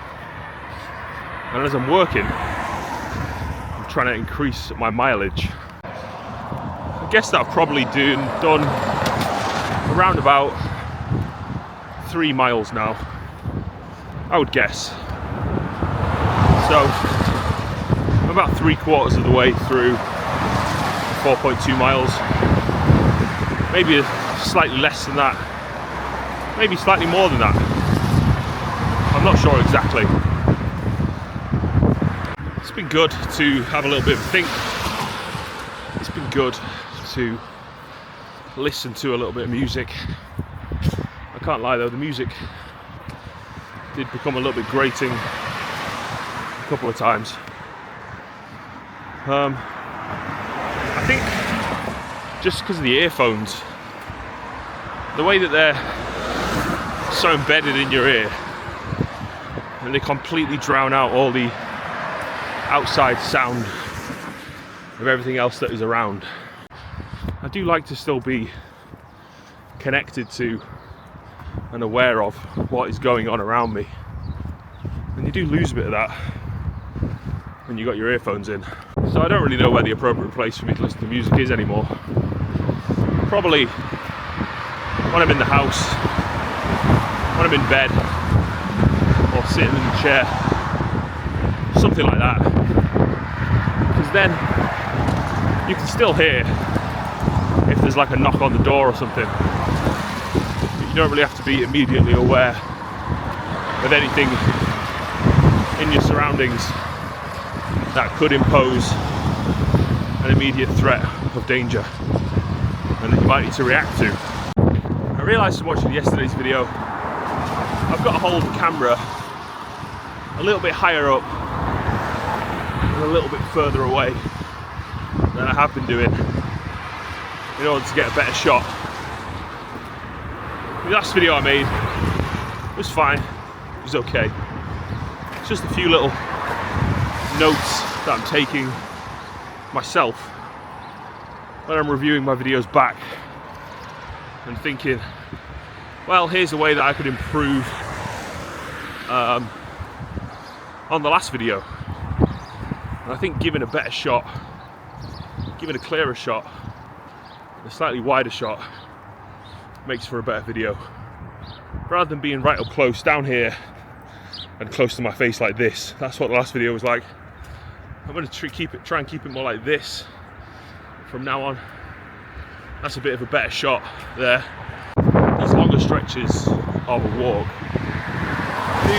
and as I'm working, I'm trying to increase my mileage. I guess that I've probably done around about 3 miles now, I would guess. So I'm about 3/4 of the way through 4.2 miles, maybe slightly less than that, maybe slightly more than that. I'm not sure exactly. It's been good to have a little bit of a think. It's been good to listen to a little bit of music. I can't lie though, the music did become a little bit grating a couple of times. I think just because of the earphones, the way that they're so embedded in your ear, and they completely drown out all the outside sound of everything else that is around. I do like to still be connected to and aware of what is going on around me, and you do lose a bit of that when you got your earphones in. So I don't really know where the appropriate place for me to listen to music is anymore. Probably when I'm in the house, when I'm in bed, or sitting in the chair, something like that. Because then you can still hear if there's like a knock on the door or something. But you don't really have to be immediately aware of anything in your surroundings that could impose an immediate threat of danger and that you might need to react to. I realised from watching yesterday's video, I've got to hold the camera a little bit higher up and a little bit further away than I have been doing in order to get a better shot. The last video I made was fine, it was okay. It's just a few little notes that I'm taking myself when I'm reviewing my videos back and thinking, well, here's a way that I could improve on the last video. And I think giving a better shot, giving a clearer shot, a slightly wider shot, makes for a better video. Rather than being right up close down here and close to my face like this. That's what the last video was like. I'm going to try and keep it more like this from now on. That's a bit of a better shot there. These longer stretches of a walk do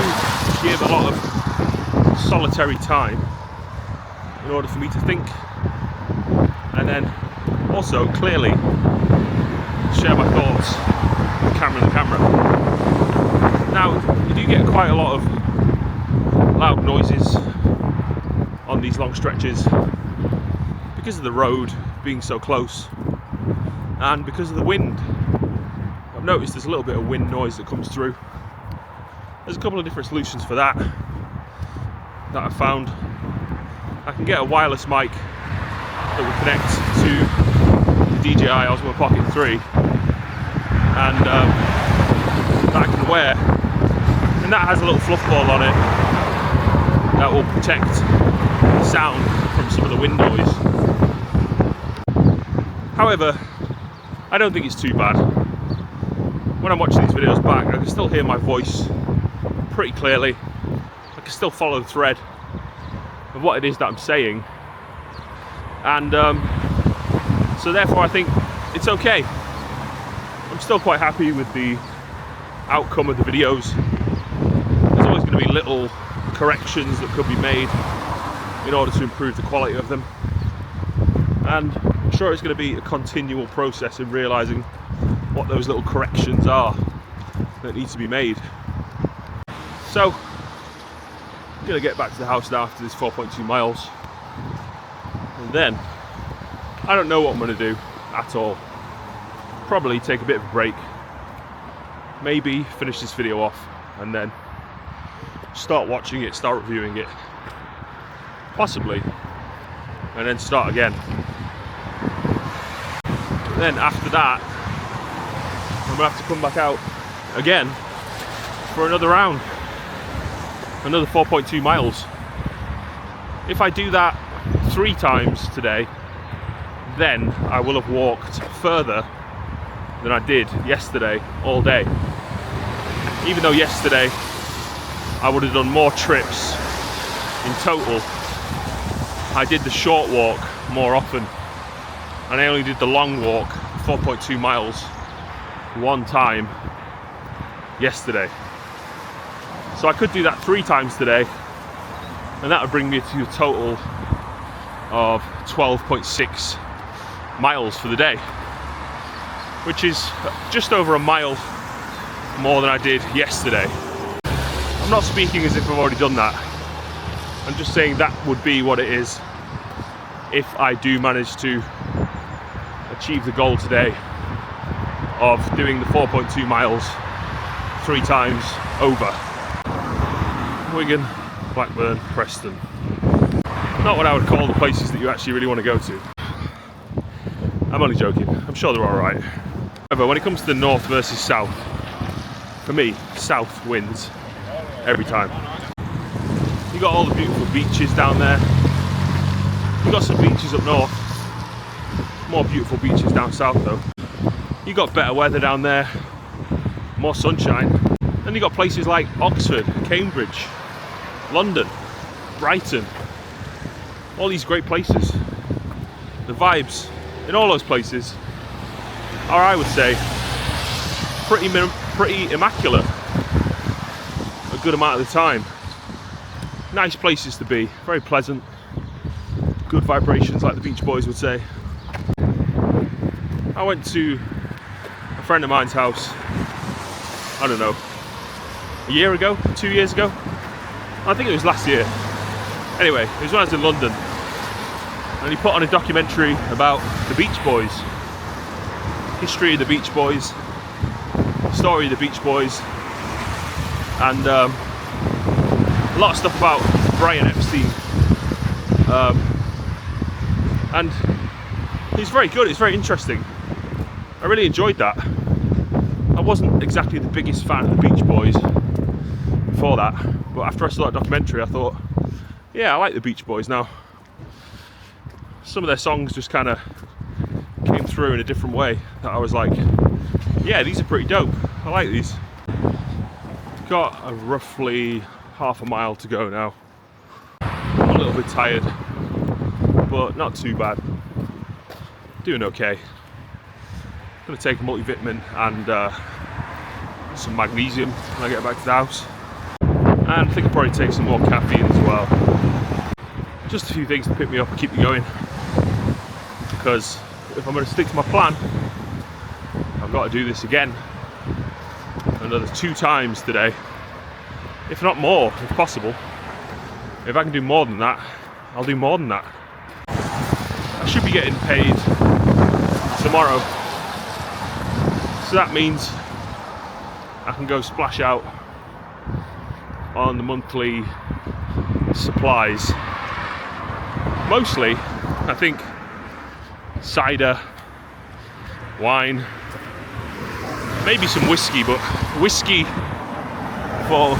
give a lot of solitary time in order for me to think, and then also clearly share my thoughts with the camera. Now, you do get quite a lot of loud noises on these long stretches because of the road being so close and because of the wind. I've noticed there's a little bit of wind noise that comes through. There's a couple of different solutions for that I've found. I can get a wireless mic that will connect to the DJI Osmo Pocket 3 and that I can wear, and that has a little fluff ball on it that will protect the sound from some of the wind noise. However, I don't think it's too bad. When I'm watching these videos back, I can still hear my voice pretty clearly. I can still follow the thread of what it is that I'm saying, and so therefore I think it's okay. I'm still quite happy with the outcome of the videos. There's always going to be little corrections that could be made in order to improve the quality of them, and I'm sure it's going to be a continual process in realising what those little corrections are that need to be made. So I'm going to get back to the house now after this 4.2 miles, and then I don't know what I'm going to do at all. Probably take a bit of a break, maybe finish this video off and then start watching it, start reviewing it, possibly, and then start again. And then after that I'm going to have to come back out again for another round, another 4.2 miles. If I do that 3 times today, then I will have walked further than I did yesterday all day. Even though yesterday I would have done more trips in total, I did the short walk more often, and I only did the long walk, 4.2 miles, 1 time yesterday. So I could do that 3 times today, and that would bring me to a total of 12.6 miles for the day, which is just over a mile more than I did yesterday. I'm not speaking as if I've already done that. I'm just saying that would be what it is if I do manage to achieve the goal today of doing the 4.2 miles 3 times over. Wigan, Blackburn, Preston. Not what I would call the places that you actually really want to go to. I'm only joking, I'm sure they're alright. However, when it comes to the north versus south, for me, south wins every time. You got all the beautiful beaches down there. You got some beaches up north, more beautiful beaches down south though. You got better weather down there, more sunshine. Then you got places like Oxford, Cambridge, London, Brighton, all these great places. The vibes in all those places are, I would say, pretty immaculate a good amount of the time. Nice places to be, very pleasant, good vibrations like the Beach Boys would say. I went to a friend of mine's house, I don't know, a year ago, 2 years ago? I think it was last year. Anyway, it was when I was in London, and he put on a documentary about the Beach Boys, history of the Beach Boys, story of the Beach Boys, and a lot of stuff about Brian Epstein, and it's very good, it's very interesting. I really enjoyed that. I wasn't exactly the biggest fan of the Beach Boys before that, but after I saw that documentary I thought, yeah, I like the Beach Boys now. Some of their songs just kind of came through in a different way that I was like, yeah, these are pretty dope. I like these. Got a roughly half a mile to go now. I'm a little bit tired, but not too bad. Doing okay. Gonna take a multivitamin and some magnesium when I get back to the house. And I think I'll probably take some more caffeine as well. Just a few things to pick me up and keep me going. Because if I'm gonna stick to my plan, I've got to do this again another 2 times today, if not more, if possible. If I can do more than that, I'll do more than that. I should be getting paid tomorrow, so that means I can go splash out on the monthly supplies. Mostly, I think, cider, wine, maybe some whiskey, but whiskey for,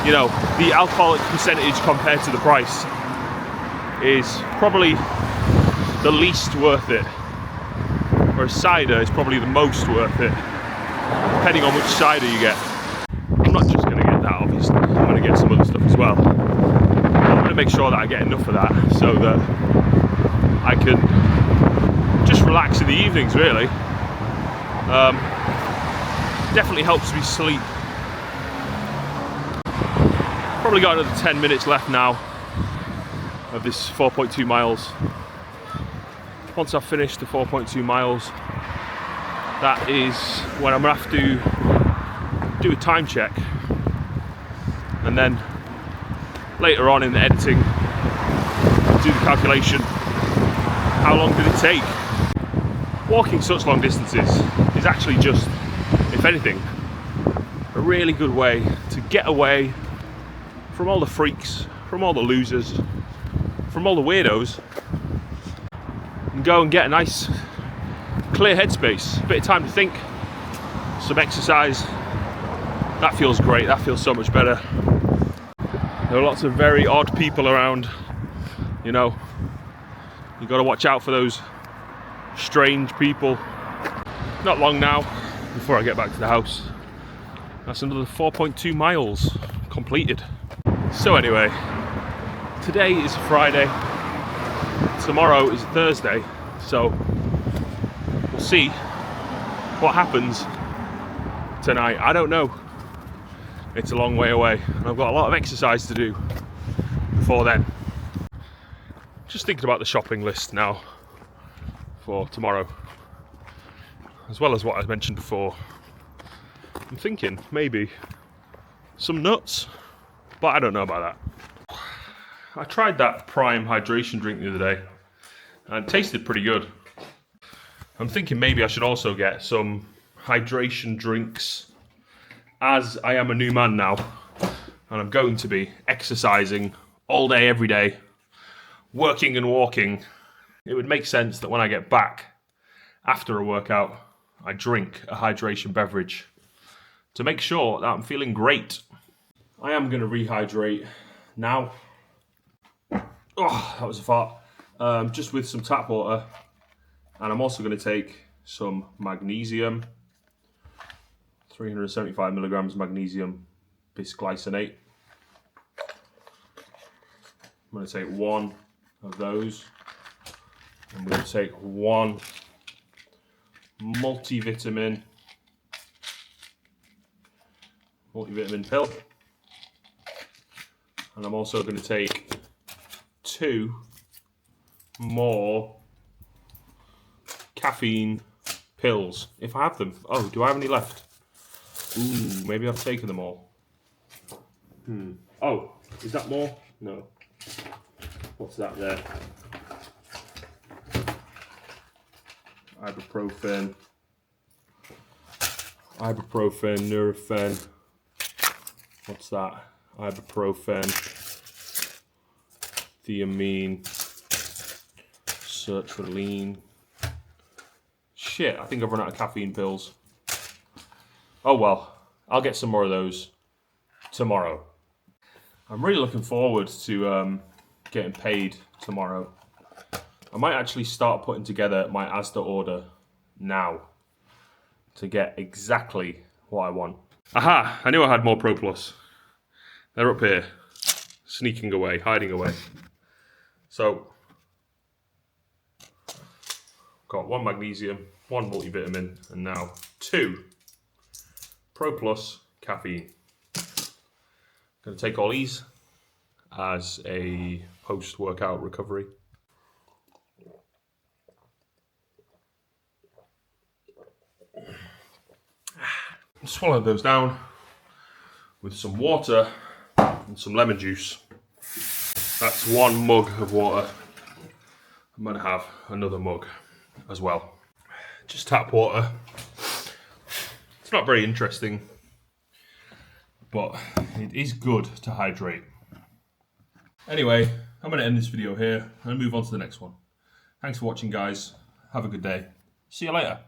you know, the alcoholic percentage compared to the price is probably the least worth it. Whereas cider is probably the most worth it, depending on which cider you get. I'm not just going to get that, obviously. I'm going to get some other stuff as well. I'm going to make sure that I get enough of that so that I can just relax in the evenings, really. Definitely helps me sleep. Probably got another 10 minutes left now of this 4.2 miles. Once I've finished the 4.2 miles, that is when I'm gonna have to do a time check, and then later on in the editing do the calculation. How long did it take? Walking such long distances is actually just, if anything, a really good way to get away from all the freaks, from all the losers, from all the weirdos, and go and get a nice clear headspace, a bit of time to think, some exercise. That feels great, that feels so much better. There are lots of very odd people around, you know. You've got to watch out for those strange people. Not long now before I get back to the house. That's another 4.2 miles completed. So anyway, today is Friday, tomorrow is Thursday, so we'll see what happens tonight. I don't know. It's a long way away, and I've got a lot of exercise to do before then. Just thinking about the shopping list now for tomorrow, as well as what I mentioned before. I'm thinking maybe some nuts, but I don't know about that. I tried that Prime hydration drink the other day and it tasted pretty good. I'm thinking maybe I should also get some hydration drinks, as I am a new man now and I'm going to be exercising all day, every day, working and walking. It would make sense that when I get back after a workout, I drink a hydration beverage to make sure that I'm feeling great. I am going to rehydrate now. Oh, that was a fart. Just with some tap water. And I'm also going to take some magnesium. 375 milligrams magnesium bisglycinate. I'm going to take one of those. I'm going to take one multivitamin pill, and I'm also going to take 2 more caffeine pills if I have them. Oh, do I have any left? Ooh, maybe I've taken them all. Oh, is that more? No. What's that there? Ibuprofen, Nurofen. What's that? Ibuprofen, thiamine, sertraline. Shit, I think I've run out of caffeine pills. Oh well, I'll get some more of those tomorrow. I'm really looking forward to getting paid tomorrow. I might actually start putting together my Asda order now, to get exactly what I want. Aha! I knew I had more Pro Plus. They're up here, sneaking away, hiding away. So, got 1 magnesium, 1 multivitamin, and now 2 Pro Plus caffeine. Going to take all these as a post-workout recovery. Swallow those down with some water and some lemon juice. That's 1 mug of water. I'm going to have another mug as well. Just tap water. It's not very interesting, but it is good to hydrate. Anyway, I'm going to end this video here and move on to the next one. Thanks for watching, guys. Have a good day. See you later.